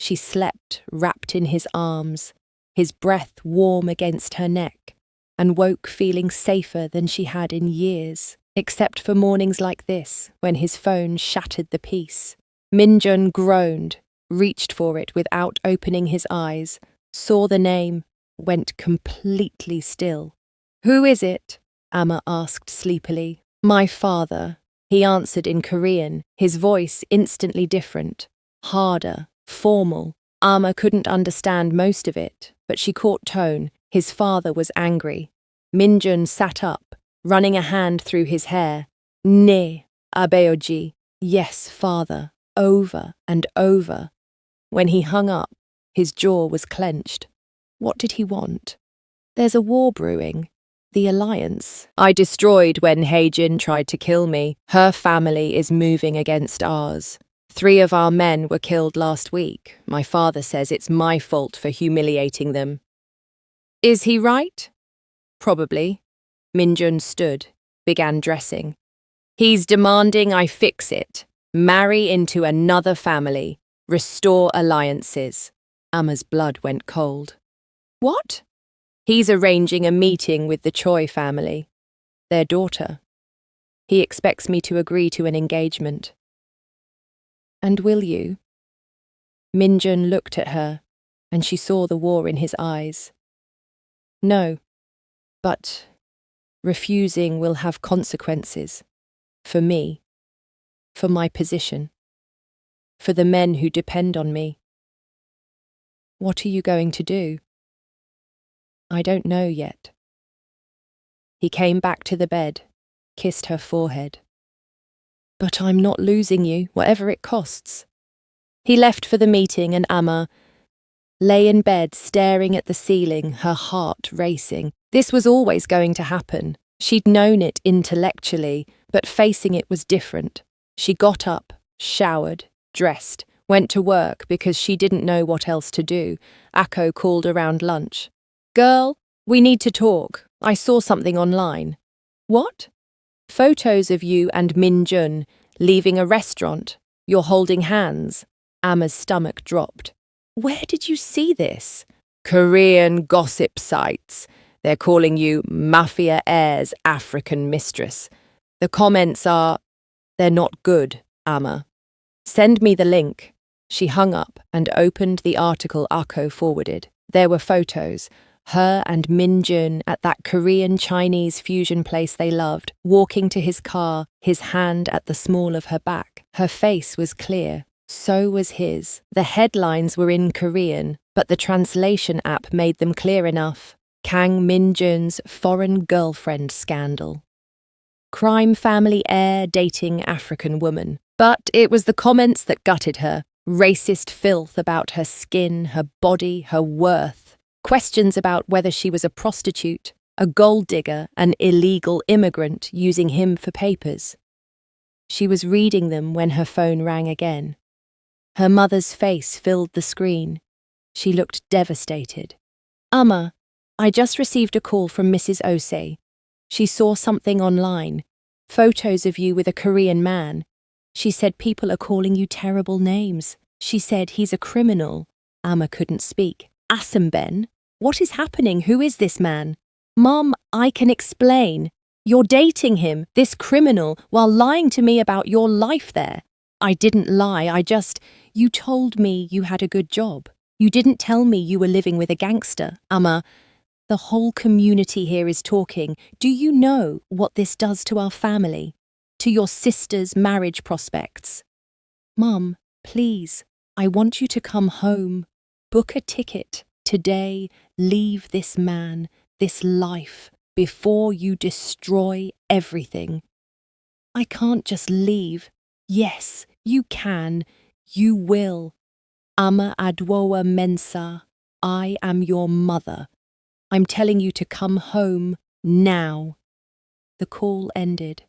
She slept wrapped in his arms, his breath warm against her neck, and woke feeling safer than she had in years, except for mornings like this, when his phone shattered the peace. Minjun groaned, reached for it without opening his eyes, saw the name, went completely still. Who is it? Amma asked sleepily. My father. He answered in Korean, his voice instantly different, harder, formal. Amma couldn't understand most of it, but she caught tone. His father was angry. Minjun sat up, running a hand through his hair. Ne, abeoji. Yes, father, over and over. When he hung up, his jaw was clenched. What did he want? There's a war brewing. The alliance I destroyed when Haejin tried to kill me. Her family is moving against ours. 3 of our men were killed last week. My father says it's my fault for humiliating them. Is he right? Probably. Minjun stood, began dressing. He's demanding I fix it, marry into another family, restore alliances. Amma's blood went cold. What? He's arranging a meeting with the Choi family, their daughter. He expects me to agree to an engagement. And will you? Minjun looked at her, and she saw the war in his eyes. No, but refusing will have consequences. For me, for my position, for the men who depend on me. What are you going to do? I don't know yet. He came back to the bed, kissed her forehead. But I'm not losing you, whatever it costs. He left for the meeting and Amma lay in bed staring at the ceiling, her heart racing. This was always going to happen. She'd known it intellectually, but facing it was different. She got up, showered, dressed, went to work because she didn't know what else to do. Akko called around lunch. Girl, we need to talk. I saw something online. What? Photos of you and Minjun leaving a restaurant. You're holding hands. Amma's stomach dropped. Where did you see this? Korean gossip sites. They're calling you Mafia Heir's African mistress. The comments are, they're not good, Amma. Send me the link. She hung up and opened the article Akko forwarded. There were photos. Her and Minjun at that Korean-Chinese fusion place they loved, walking to his car, his hand at the small of her back. Her face was clear. So was his. The headlines were in Korean, but the translation app made them clear enough. Kang Minjun's foreign girlfriend scandal. Crime family heir dating African woman. But it was the comments that gutted her. Racist filth about her skin, her body, her worth. Questions about whether she was a prostitute, a gold digger, an illegal immigrant using him for papers. She was reading them when her phone rang again. Her mother's face filled the screen. She looked devastated. Amma, I just received a call from Mrs. Osei. She saw something online. Photos of you with a Korean man. She said people are calling you terrible names. She said he's a criminal. Amma couldn't speak. Asamben? What is happening? Who is this man? Mom, I can explain. You're dating him, this criminal, while lying to me about your life there. I didn't lie, you told me you had a good job. You didn't tell me you were living with a gangster, Amma. The whole community here is talking. Do you know what this does to our family? To your sister's marriage prospects? Mum, please, I want you to come home. Book a ticket. Today, leave this man, this life, before you destroy everything. I can't just leave. Yes, you can. You will. Amma Adwoa Mensa, I am your mother. I'm telling you to come home now. The call ended.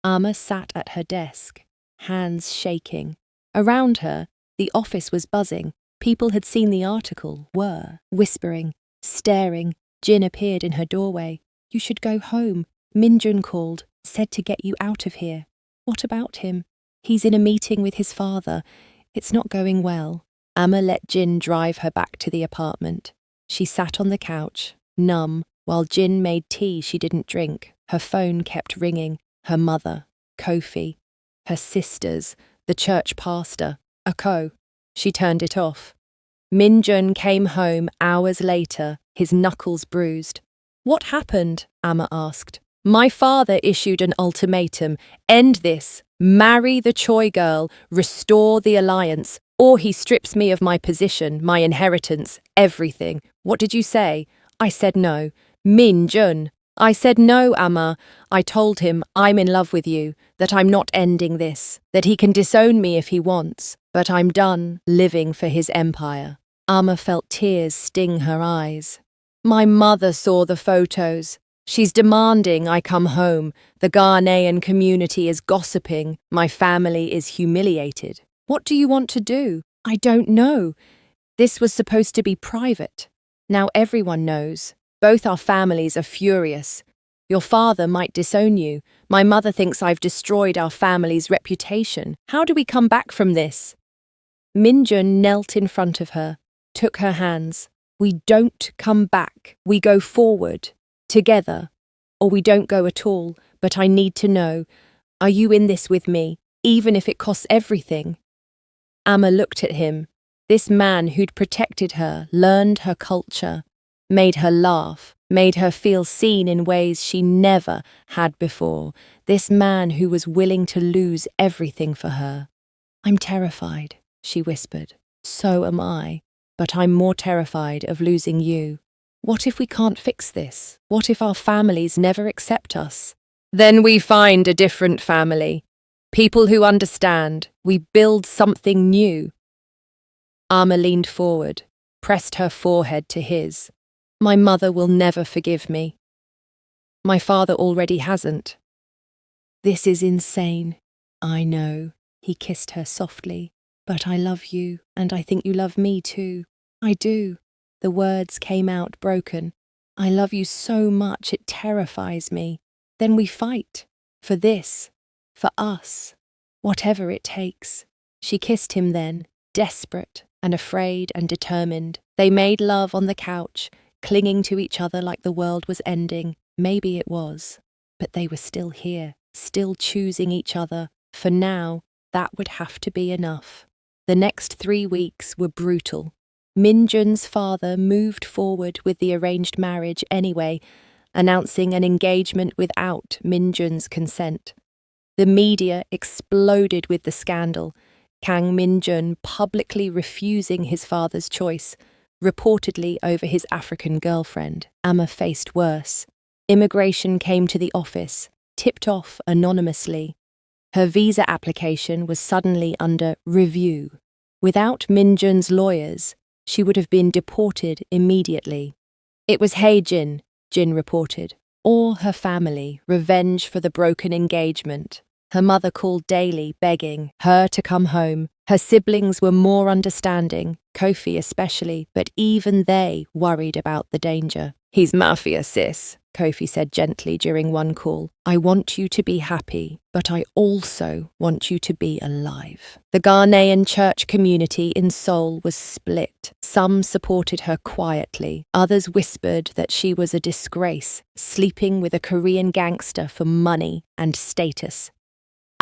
Amma sat at her desk, hands shaking. Around her, the office was buzzing. People had seen the article, were whispering, staring. Jin appeared in her doorway. You should go home. Minjun called, said to get you out of here. What about him? He's in a meeting with his father. It's not going well. Amma let Jin drive her back to the apartment. She sat on the couch, numb, while Jin made tea she didn't drink. Her phone kept ringing. Her mother, Kofi, her sisters, the church pastor, Akko. She turned it off. Minjun came home hours later, his knuckles bruised. What happened? Amma asked. My father issued an ultimatum. End this. Marry the Choi girl. Restore the alliance. Or he strips me of my position, my inheritance, everything. What did you say? I said no. Minjun. I said no, Amma. I told him I'm in love with you, that I'm not ending this, that he can disown me if he wants, but I'm done living for his empire. Amma felt tears sting her eyes. My mother saw the photos. She's demanding I come home. The Ghanaian community is gossiping. My family is humiliated. What do you want to do? I don't know. This was supposed to be private. Now everyone knows. Both our families are furious. Your father might disown you. My mother thinks I've destroyed our family's reputation. How do we come back from this? Minjun knelt in front of her, took her hands. We don't come back. We go forward. Together. Or we don't go at all. But I need to know. Are you in this with me, even if it costs everything? Amma looked at him. This man who'd protected her, learned her culture, made her laugh, made her feel seen in ways she never had before. This man who was willing to lose everything for her. I'm terrified, she whispered. So am I, but I'm more terrified of losing you. What if we can't fix this? What if our families never accept us? Then we find a different family. People who understand. We build something new. Amma leaned forward, pressed her forehead to his. My mother will never forgive me. My father already hasn't. This is insane. I know, he kissed her softly. But I love you, and I think you love me too. I do. The words came out broken. I love you so much it terrifies me. Then we fight. For this. For us. Whatever it takes. She kissed him then, desperate and afraid and determined. They made love on the couch, clinging to each other like the world was ending. Maybe it was. But they were still here, still choosing each other. For now, that would have to be enough. The next 3 weeks were brutal. Minjun's father moved forward with the arranged marriage anyway, announcing an engagement without Minjun's consent. The media exploded with the scandal, Kang Minjun publicly refusing his father's choice, reportedly over his African girlfriend. Amma faced worse. Immigration came to the office, tipped off anonymously. Her visa application was suddenly under review. Without Minjun's lawyers, she would have been deported immediately. It was Jin, Jin reported, or her family, revenge for the broken engagement. Her mother called daily, begging her to come home. Her siblings were more understanding, Kofi especially, but even they worried about the danger. He's mafia, sis, Kofi said gently during one call. I want you to be happy, but I also want you to be alive. The Ghanaian church community in Seoul was split. Some supported her quietly. Others whispered that she was a disgrace, sleeping with a Korean gangster for money and status.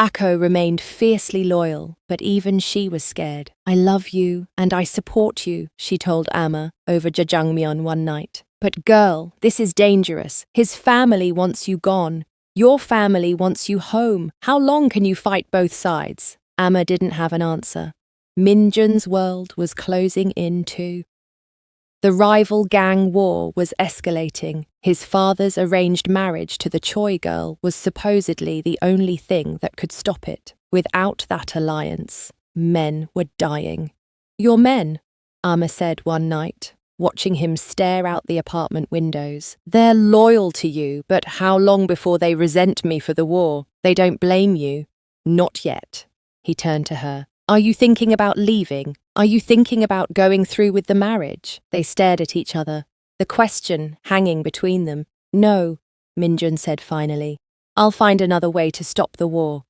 Akko remained fiercely loyal, but even she was scared. I love you and I support you, she told Amma over jjajangmyeon one night. But girl, this is dangerous. His family wants you gone. Your family wants you home. How long can you fight both sides? Amma didn't have an answer. Minjun's world was closing in too. The rival gang war was escalating. His father's arranged marriage to the Choi girl was supposedly the only thing that could stop it. Without that alliance, men were dying. Your men, Amma said one night, watching him stare out the apartment windows. They're loyal to you, but how long before they resent me for the war? They don't blame you. Not yet. He turned to her. Are you thinking about leaving? Are you thinking about going through with the marriage? They stared at each other, the question hanging between them. No, Minjun said finally. I'll find another way to stop the war,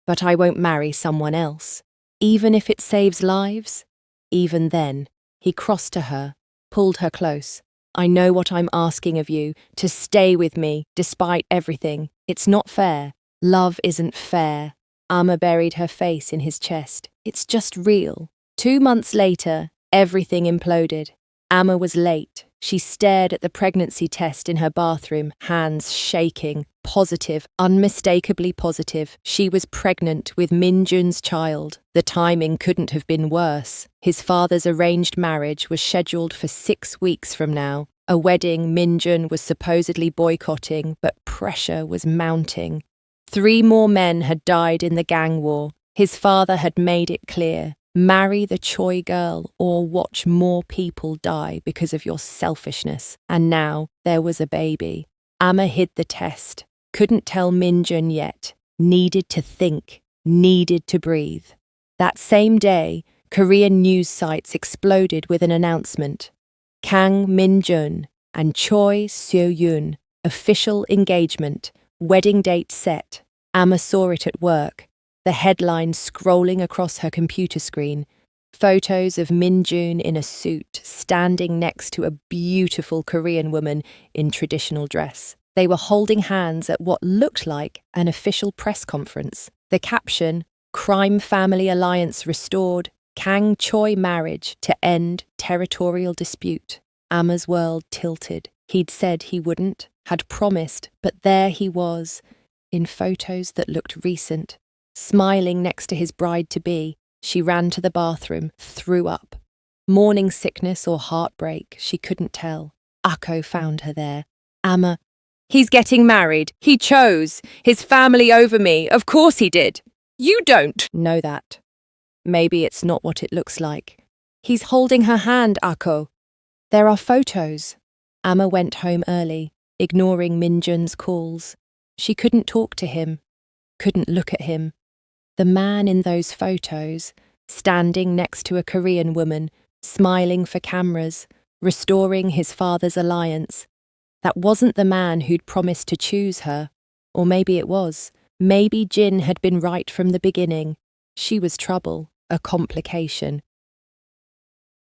but I won't marry someone else. Even if it saves lives? Even then, he crossed to her, pulled her close. I know what I'm asking of you, to stay with me, despite everything. It's not fair. Love isn't fair. Amma buried her face in his chest. It's just real. 2 months later, everything imploded. Amma was late. She stared at the pregnancy test in her bathroom, hands shaking. Positive, unmistakably positive. She was pregnant with Minjun's child. The timing couldn't have been worse. His father's arranged marriage was scheduled for 6 weeks from now. A wedding Minjun was supposedly boycotting, but pressure was mounting. 3 more men had died in the gang war. His father had made it clear. Marry the Choi girl or watch more people die because of your selfishness. And now there was a baby. Amma hid the test. Couldn't tell Minjun yet. Needed to think. Needed to breathe. That same day, Korean news sites exploded with an announcement. Kang Min-jun and Choi Seo-yoon, official engagement, wedding date set. Amma saw it at work, the headline scrolling across her computer screen. Photos of Min-jun in a suit, standing next to a beautiful Korean woman in traditional dress. They were holding hands at what looked like an official press conference. The caption, "Crime Family Alliance Restored, Kang Choi Marriage to End Territorial Dispute." Amma's world tilted. He'd said he wouldn't, had promised, but there he was, in photos that looked recent, smiling next to his bride-to-be. She ran to the bathroom, threw up. Morning sickness or heartbreak, she couldn't tell. Akko found her there. Amma, "He's getting married. He chose. His family over me. Of course he did. You don't know that. Maybe it's not what it looks like. He's holding her hand, Akko. There are photos." Amma went home early, ignoring Min-jun's calls. She couldn't talk to him, couldn't look at him. The man in those photos, standing next to a Korean woman, smiling for cameras, restoring his father's alliance. That wasn't the man who'd promised to choose her. Or maybe it was. Maybe Jin had been right from the beginning. She was trouble, a complication.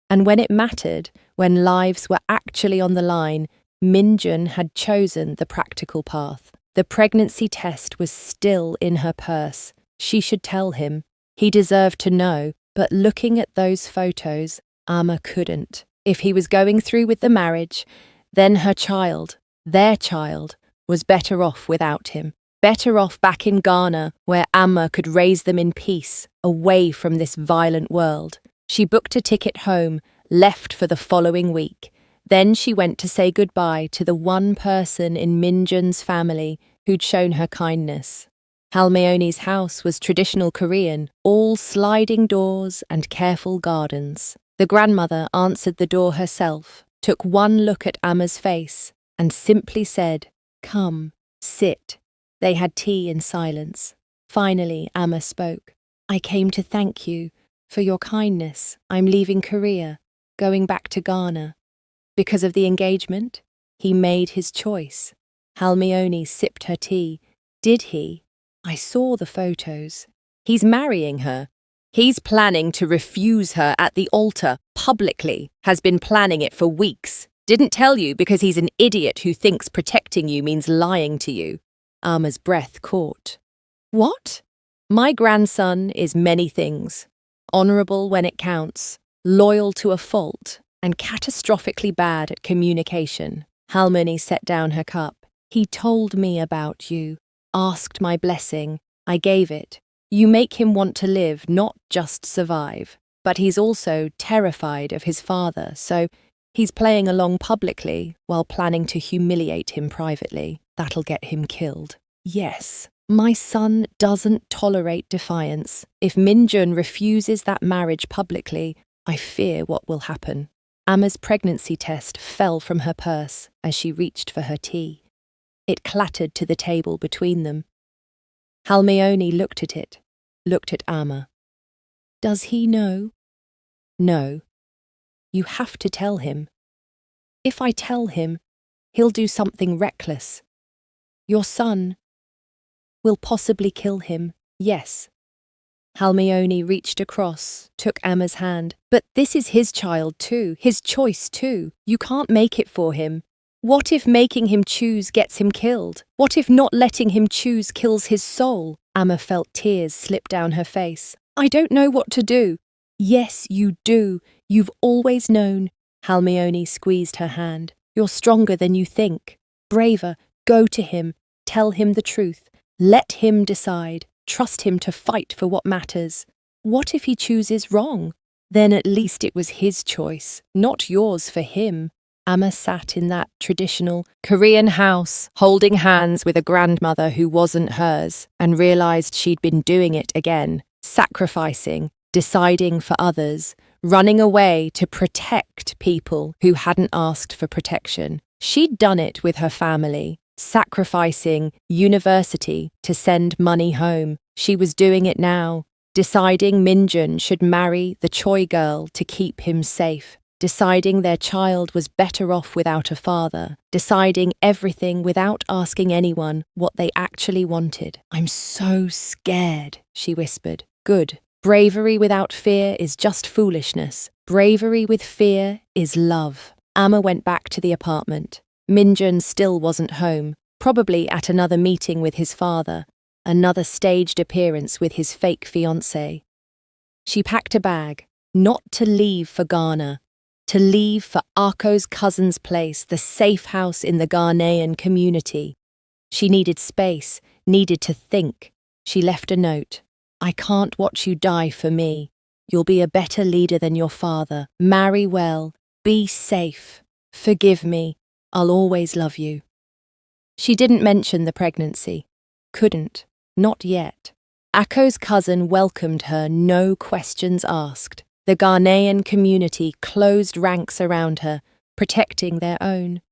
And when it mattered, when lives were actually on the line, Min-jun had chosen the practical path. The pregnancy test was still in her purse. She should tell him. He deserved to know, but looking at those photos, Amma couldn't. If he was going through with the marriage, then her child, their child, was better off without him. Better off back in Ghana, where Amma could raise them in peace, away from this violent world. She booked a ticket home, left for the following week. Then she went to say goodbye to the one person in Min-jun's family who'd shown her kindness. Halmeoni's house was traditional Korean, all sliding doors and careful gardens. The grandmother answered the door herself, took one look at Amma's face, and simply said, "Come, sit." They had tea in silence. Finally, Amma spoke. "I came to thank you for your kindness. I'm leaving Korea, going back to Ghana." Because of the engagement, he made his choice. Halmeoni sipped her tea. Did he? I saw the photos. He's marrying her. He's planning to refuse her at the altar, publicly. Has been planning it for weeks. Didn't tell you because he's an idiot who thinks protecting you means lying to you. Amma's breath caught. What? My grandson is many things. Honourable when it counts, loyal to a fault, and catastrophically bad at communication. Halmeoni set down her cup. He told me about you, asked my blessing. I gave it. You make him want to live, not just survive. But he's also terrified of his father, so he's playing along publicly while planning to humiliate him privately. That'll get him killed. Yes, my son doesn't tolerate defiance. If Min-jun refuses that marriage publicly, I fear what will happen. Amma's pregnancy test fell from her purse as she reached for her tea. It clattered to the table between them. Halmeoni looked at it, looked at Amma. Does he know? No. You have to tell him. If I tell him, he'll do something reckless. Your son will possibly kill him, yes. Halmeoni reached across, took Amma's hand. But this is his child too, his choice too. You can't make it for him. What if making him choose gets him killed? What if not letting him choose kills his soul? Amma felt tears slip down her face. I don't know what to do. Yes, you do. You've always known. Halmeoni squeezed her hand. You're stronger than you think. Braver. Go to him. Tell him the truth. Let him decide. Trust him to fight for what matters. What if he chooses wrong? Then at least it was his choice, not yours for him. Amma sat in that traditional Korean house, holding hands with a grandmother who wasn't hers, and realised she'd been doing it again, sacrificing, deciding for others, running away to protect people who hadn't asked for protection. She'd done it with her family, sacrificing university to send money home. She was doing it now, deciding Minjun should marry the Choi girl to keep him safe, deciding their child was better off without a father, deciding everything without asking anyone what they actually wanted. "I'm so scared," she whispered. "Good. Bravery without fear is just foolishness. Bravery with fear is love." Amma went back to the apartment. Minjun still wasn't home, probably at another meeting with his father, another staged appearance with his fake fiancée. She packed a bag, not to leave for Ghana, to leave for Arko's cousin's place, the safe house in the Ghanaian community. She needed space, needed to think. She left a note. "I can't watch you die for me. You'll be a better leader than your father. Marry well. Be safe. Forgive me. I'll always love you." She didn't mention the pregnancy. Couldn't. Not yet. Ako's cousin welcomed her, no questions asked. The Ghanaian community closed ranks around her, protecting their own.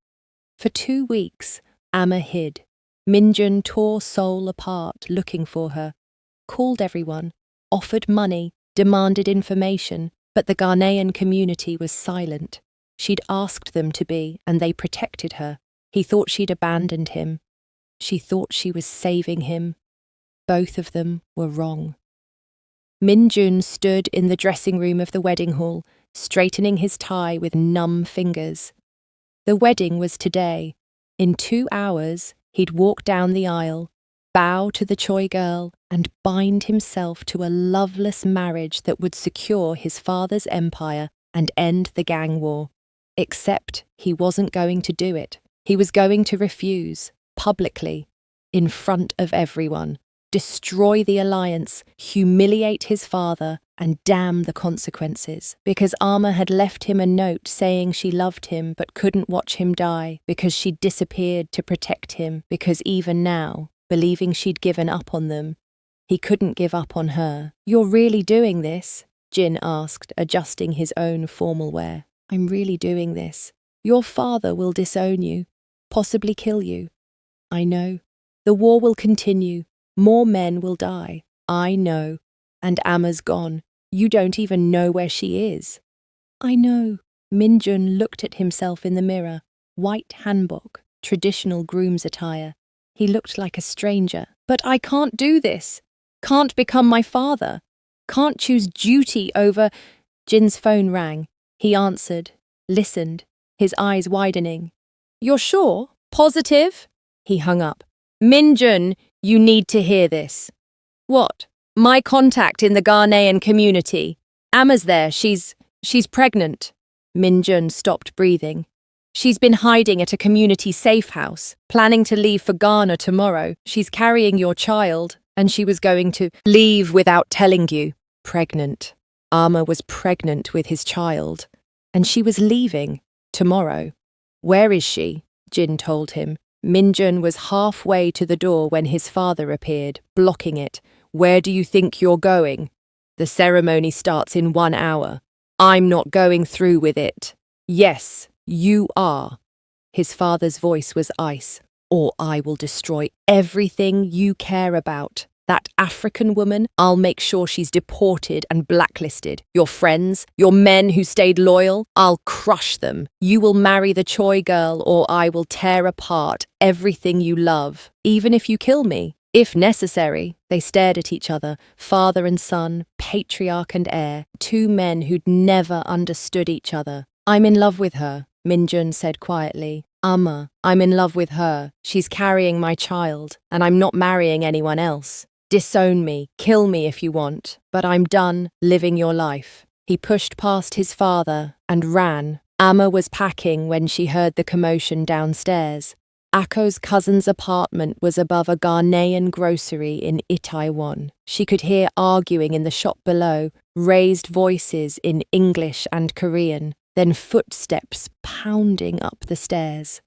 For 2 weeks, Amma hid. Minjun tore Seoul apart, looking for her. Called everyone, offered money, demanded information, but the Ghanaian community was silent. She'd asked them to be, and they protected her. He thought she'd abandoned him. She thought she was saving him. Both of them were wrong. Minjun stood in the dressing room of the wedding hall, straightening his tie with numb fingers. The wedding was today. In 2 hours, he'd walk down the aisle, bow to the Choi girl, and bind himself to a loveless marriage that would secure his father's empire and end the gang war. Except he wasn't going to do it. He was going to refuse, publicly, in front of everyone, destroy the alliance, humiliate his father, and damn the consequences. Because Amma had left him a note saying she loved him but couldn't watch him die, because she'd disappeared to protect him, because even now, believing she'd given up on them, he couldn't give up on her. "You're really doing this?" Jin asked, adjusting his own formal wear. "I'm really doing this. Your father will disown you, possibly kill you. I know. The war will continue. More men will die. I know. And Amma's gone. You don't even know where she is." "I know." Minjun looked at himself in the mirror. White hanbok, traditional groom's attire. He looked like a stranger. "But I can't do this. Can't become my father. Can't choose duty over—" Jin's phone rang. He answered, listened, his eyes widening. "You're sure? Positive?" He hung up. "Minjun, you need to hear this." "What?" "My contact in the Ghanaian community. Amma's there. She's pregnant." Minjun stopped breathing. "She's been hiding at a community safe house, planning to leave for Ghana tomorrow. She's carrying your child, and she was going to leave without telling you." Pregnant. Amma was pregnant with his child, and she was leaving tomorrow. "Where is she?" Jin told him. Minjun was halfway to the door when his father appeared, blocking it. "Where do you think you're going? The ceremony starts in 1 hour. I'm not going through with it." "Yes, you are." His father's voice was ice. "Or I will destroy everything you care about. That African woman, I'll make sure she's deported and blacklisted. Your friends, your men who stayed loyal, I'll crush them. You will marry the Choi girl, or I will tear apart everything you love, even if you kill me, if necessary." They stared at each other, father and son, patriarch and heir, 2 men who'd never understood each other. "I'm in love with her," Minjun said quietly. "Amma, I'm in love with her. She's carrying my child, and I'm not marrying anyone else. Disown me, kill me if you want, but I'm done living your life." He pushed past his father and ran. Amma was packing when she heard the commotion downstairs. Ako's cousin's apartment was above a Ghanaian grocery in Itaewon. She could hear arguing in the shop below, raised voices in English and Korean, then footsteps pounding up the stairs.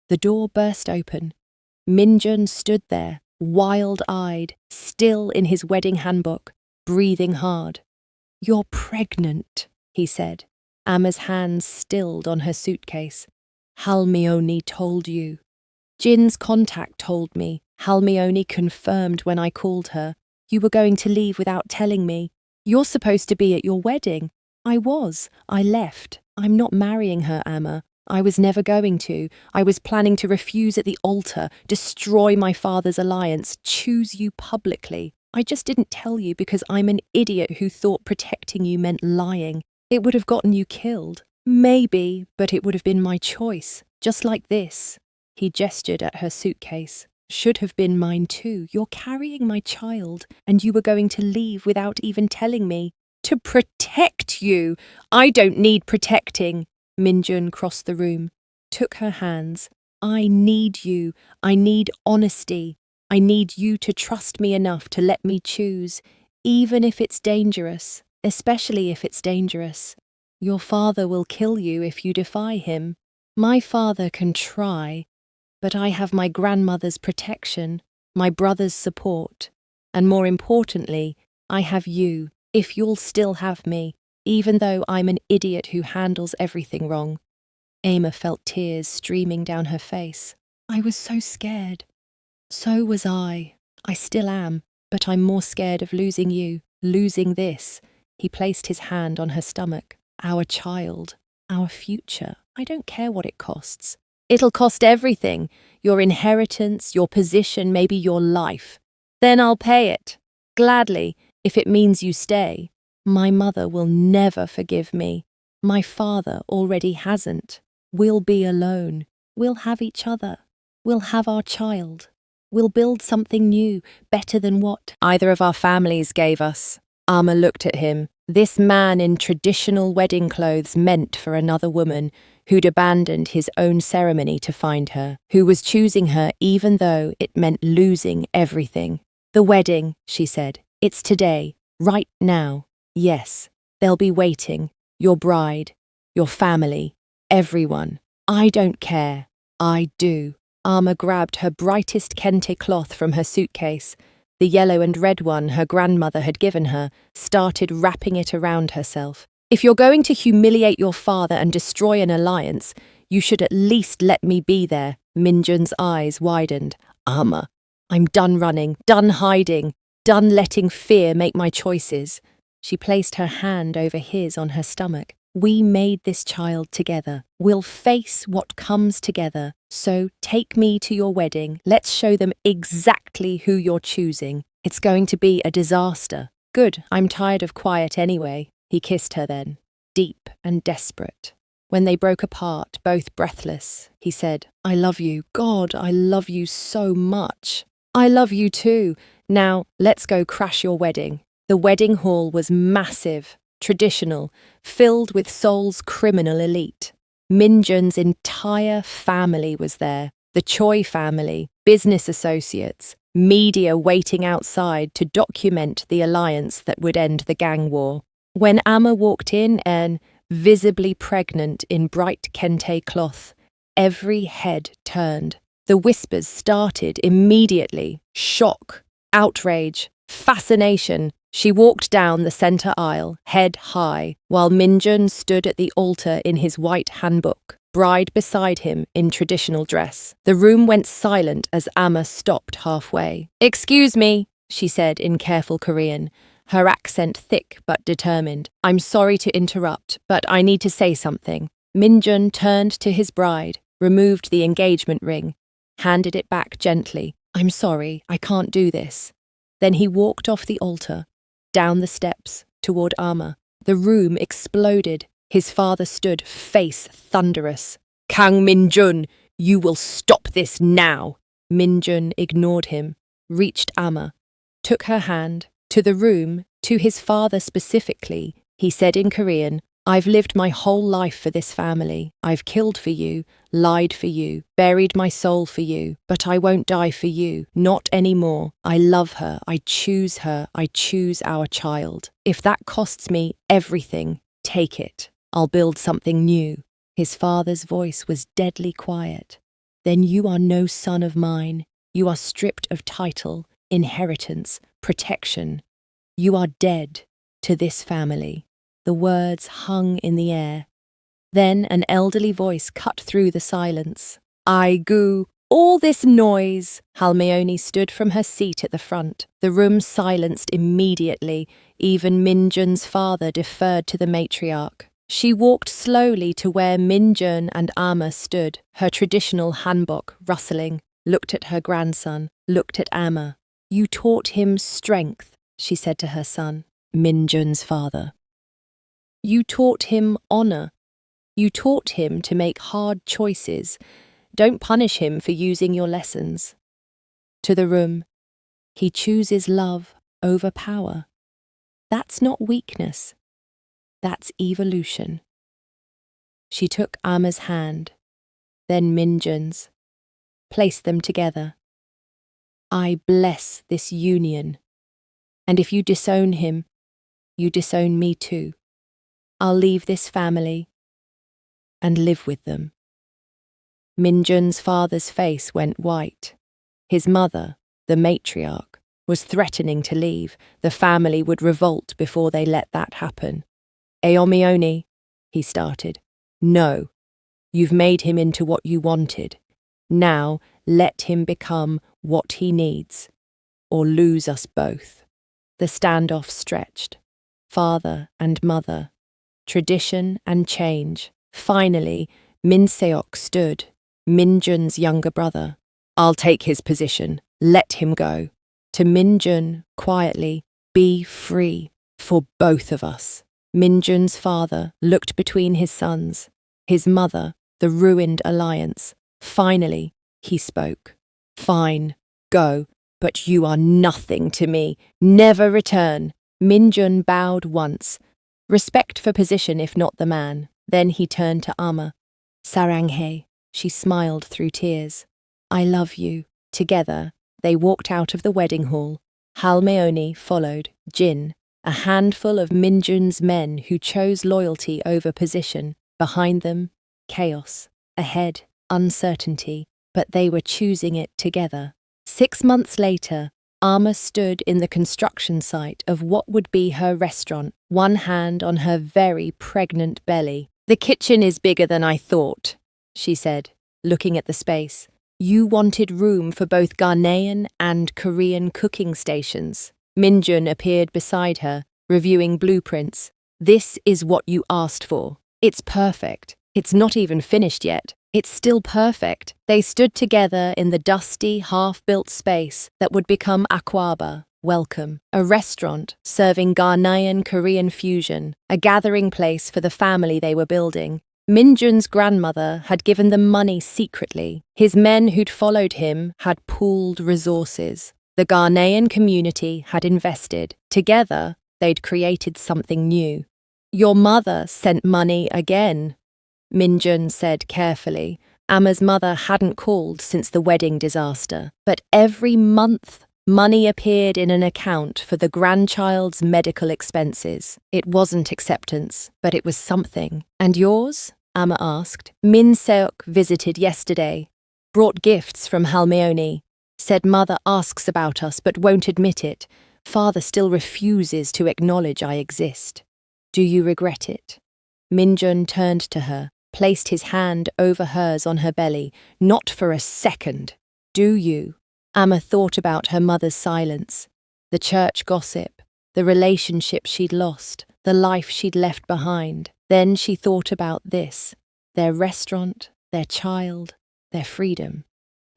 The door burst open. Minjun stood there, wild-eyed, still in his wedding hanbok, breathing hard. "You're pregnant," he said. Amma's hands stilled on her suitcase. "Halmioni told you." "Jin's contact told me. Halmioni confirmed when I called her. You were going to leave without telling me. You're supposed to be at your wedding. I was. I left. I'm not marrying her, Amma. I was never going to. I was planning to refuse at the altar, destroy my father's alliance, choose you publicly. I just didn't tell you because I'm an idiot who thought protecting you meant lying. It would have gotten you killed. Maybe, but it would have been my choice. Just like this. He gestured at her suitcase. Should have been mine too. You're carrying my child, and you were going to leave without even telling me. To protect you! I don't need protecting. Minjun crossed the room, took her hands. I need you. I need honesty. I need you to trust me enough to let me choose, even if it's dangerous, especially if it's dangerous. Your father will kill you if you defy him. My father can try, but I have my grandmother's protection, my brother's support, and more importantly, I have you, if you'll still have me, even though I'm an idiot who handles everything wrong. Amma felt tears streaming down her face. I was so scared. So was I. I still am, but I'm more scared of losing you, losing this. He placed his hand on her stomach. Our child, our future. I don't care what it costs. It'll cost everything. Your inheritance, your position, maybe your life. Then I'll pay it. Gladly, if it means you stay. My mother will never forgive me. My father already hasn't. We'll be alone. We'll have each other. We'll have our child. We'll build something new, better than what either of our families gave us. Amma looked at him. This man in traditional wedding clothes meant for another woman, who'd abandoned his own ceremony to find her, who was choosing her even though it meant losing everything. The wedding, she said. It's today, right now. Yes, they'll be waiting. Your bride, your family, everyone. I don't care. I do. Amma grabbed her brightest kente cloth from her suitcase. The yellow and red one her grandmother had given her, started wrapping it around herself. If you're going to humiliate your father and destroy an alliance, you should at least let me be there. Minjun's eyes widened. Amma, I'm done running, done hiding, done letting fear make my choices. She placed her hand over his on her stomach. We made this child together. We'll face what comes together. So take me to your wedding. Let's show them exactly who you're choosing. It's going to be a disaster. Good, I'm tired of quiet anyway. He kissed her then, deep and desperate. When they broke apart, both breathless, he said, I love you. God, I love you so much. I love you too. Now, let's go crash your wedding. The wedding hall was massive, traditional, filled with Seoul's criminal elite. Minjun's entire family was there, the Choi family, business associates, media waiting outside to document the alliance that would end the gang war. When Amma walked in and, visibly pregnant in bright kente cloth, every head turned. The whispers started immediately. Shock, outrage, fascination. She walked down the center aisle, head high, while Minjun stood at the altar in his white hanbok, bride beside him in traditional dress. The room went silent as Amma stopped halfway. Excuse me, she said in careful Korean, her accent thick but determined. I'm sorry to interrupt, but I need to say something. Minjun turned to his bride, removed the engagement ring, handed it back gently. I'm sorry, I can't do this. Then he walked off the altar, down the steps, toward Amma. The room exploded. His father stood, face thunderous. Kang Minjun, you will stop this now. Minjun ignored him, reached Amma, took her hand. To the room, to his father specifically, he said in Korean, I've lived my whole life for this family. I've killed for you, lied for you, buried my soul for you, but I won't die for you, not anymore. I love her, I choose our child. If that costs me everything, take it. I'll build something new. His father's voice was deadly quiet. Then you are no son of mine. You are stripped of title, inheritance, protection. You are dead to this family. The words hung in the air. Then an elderly voice cut through the silence. Aigu, all this noise? Halmeoni stood from her seat at the front. The room silenced immediately. Even Minjun's father deferred to the matriarch. She walked slowly to where Minjun and Ama stood, her traditional hanbok rustling, looked at her grandson, looked at Ama. You taught him strength, she said to her son, Minjun's father. You taught him honor. You taught him to make hard choices. Don't punish him for using your lessons. To the room, he chooses love over power. That's not weakness. That's evolution. She took Ama's hand, then Minjun's, placed them together. I bless this union, and if you disown him, you disown me too. I'll leave this family and live with them. Minjun's father's face went white. His mother, the matriarch, was threatening to leave. The family would revolt before they let that happen. Aomioni, he started. No, you've made him into what you wanted. Now let him become what he needs, or lose us both. The standoff stretched. Father and mother, tradition and change. Finally, Min Seok stood, Minjun's younger brother. I'll take his position. Let him go. To Minjun, quietly, be free for both of us. Minjun's father looked between his sons. His mother, the ruined alliance. Finally, he spoke. Fine, go, but you are nothing to me. Never return. Minjun bowed once. Respect for position if not the man. Then he turned to Ama. Saranghae, she smiled through tears. I love you. Together, they walked out of the wedding hall. Halmeoni followed, Jin, a handful of Minjun's men who chose loyalty over position. Behind them, chaos. Ahead, uncertainty, but they were choosing it together. 6 months later, Ama stood in the construction site of what would be her restaurant, one hand on her very pregnant belly. The kitchen is bigger than I thought, she said, looking at the space. You wanted room for both Ghanaian and Korean cooking stations. Minjun appeared beside her, reviewing blueprints. This is what you asked for. It's perfect. It's not even finished yet. It's still perfect. They stood together in the dusty, half-built space that would become Akwaba, Welcome, a restaurant serving Ghanaian Korean fusion, a gathering place for the family they were building. Minjun's grandmother had given them money secretly. His men who'd followed him had pooled resources. The Ghanaian community had invested. Together, they'd created something new. Your mother sent money again, Minjun said carefully. Ama's mother hadn't called since the wedding disaster, but every month, money appeared in an account for the grandchild's medical expenses. It wasn't acceptance, but it was something. And yours? Ama asked. Min Seok visited yesterday, brought gifts from Halmeoni, said mother asks about us but won't admit it. Father still refuses to acknowledge I exist. Do you regret it? Minjun turned to her, placed his hand over hers on her belly. Not for a second. Do you? Ama thought about her mother's silence, the church gossip, the relationship she'd lost, the life she'd left behind. Then she thought about this, their restaurant, their child, their freedom.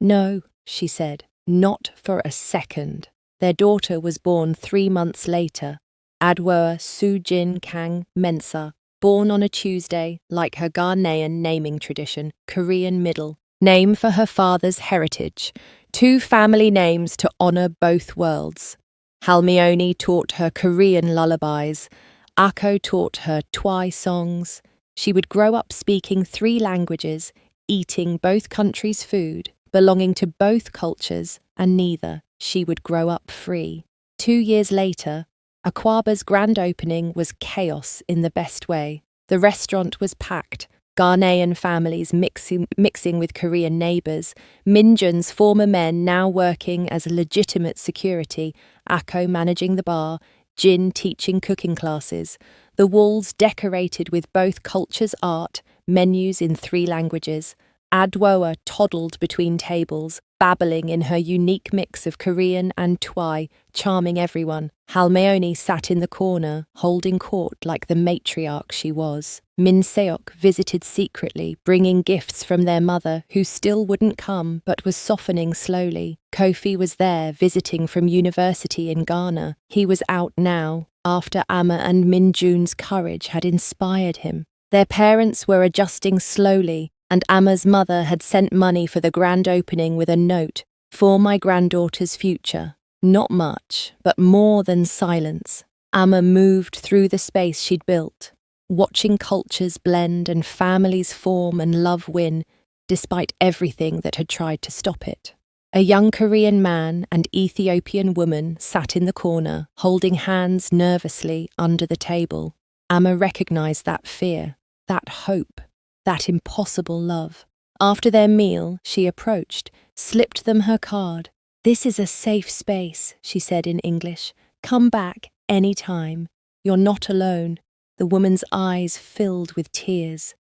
No, she said, not for a second. Their daughter was born 3 months later, Adwoa Sujin Kang Mensa, born on a Tuesday, like her Ghanaian naming tradition, Korean middle. Name for her father's heritage, 2 family names to honour both worlds. Halmeoni taught her Korean lullabies. Akko taught her Twi songs. She would grow up speaking 3 languages, eating both countries' food, belonging to both cultures, and neither. She would grow up free. 2 years later, Akwaba's grand opening was chaos in the best way. The restaurant was packed, Ghanaian families mixing with Korean neighbours, Minjun's former men now working as legitimate security, Akko managing the bar, Jin teaching cooking classes, the walls decorated with both cultures' art, menus in 3 languages, Adwoa toddled between tables, babbling in her unique mix of Korean and Twi, charming everyone. Halmeoni sat in the corner, holding court like the matriarch she was. Min Seok visited secretly, bringing gifts from their mother, who still wouldn't come but was softening slowly. Kofi was there, visiting from university in Ghana. He was out now, after Amma and Min Jun's courage had inspired him. Their parents were adjusting slowly, and Amma's mother had sent money for the grand opening with a note, "For my granddaughter's future." Not much, but more than silence. Amma moved through the space she'd built, watching cultures blend and families form and love win, despite everything that had tried to stop it. A young Korean man and Ethiopian woman sat in the corner, holding hands nervously under the table. Amma recognized that fear, that hope, that impossible love. After their meal, she approached, slipped them her card. "This is a safe space," she said in English. "Come back any time. You're not alone." The woman's eyes filled with tears.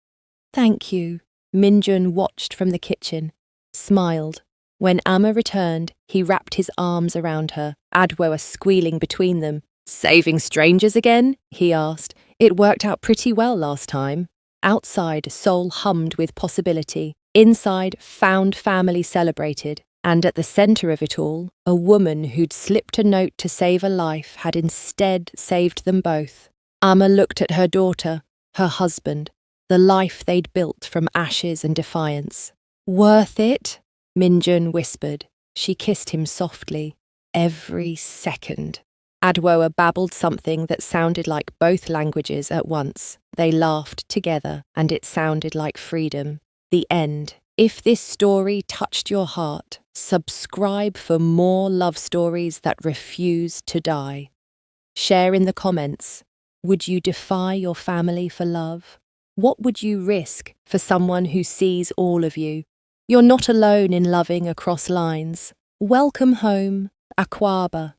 "Thank you." Minjun watched from the kitchen, smiled. When Amma returned, he wrapped his arms around her, Adwoa squealing between them. "Saving strangers again?" he asked. "It worked out pretty well last time." Outside, Seoul hummed with possibility. Inside, found family celebrated. And at the centre of it all, a woman who'd slipped a note to save a life had instead saved them both. Amma looked at her daughter, her husband, the life they'd built from ashes and defiance. "Worth it?" Minjun whispered. She kissed him softly. "Every second." Adwoa babbled something that sounded like both languages at once. They laughed together, and it sounded like freedom. The end. If this story touched your heart, subscribe for more love stories that refuse to die. Share in the comments. Would you defy your family for love? What would you risk for someone who sees all of you? You're not alone in loving across lines. Welcome home, Akwaba.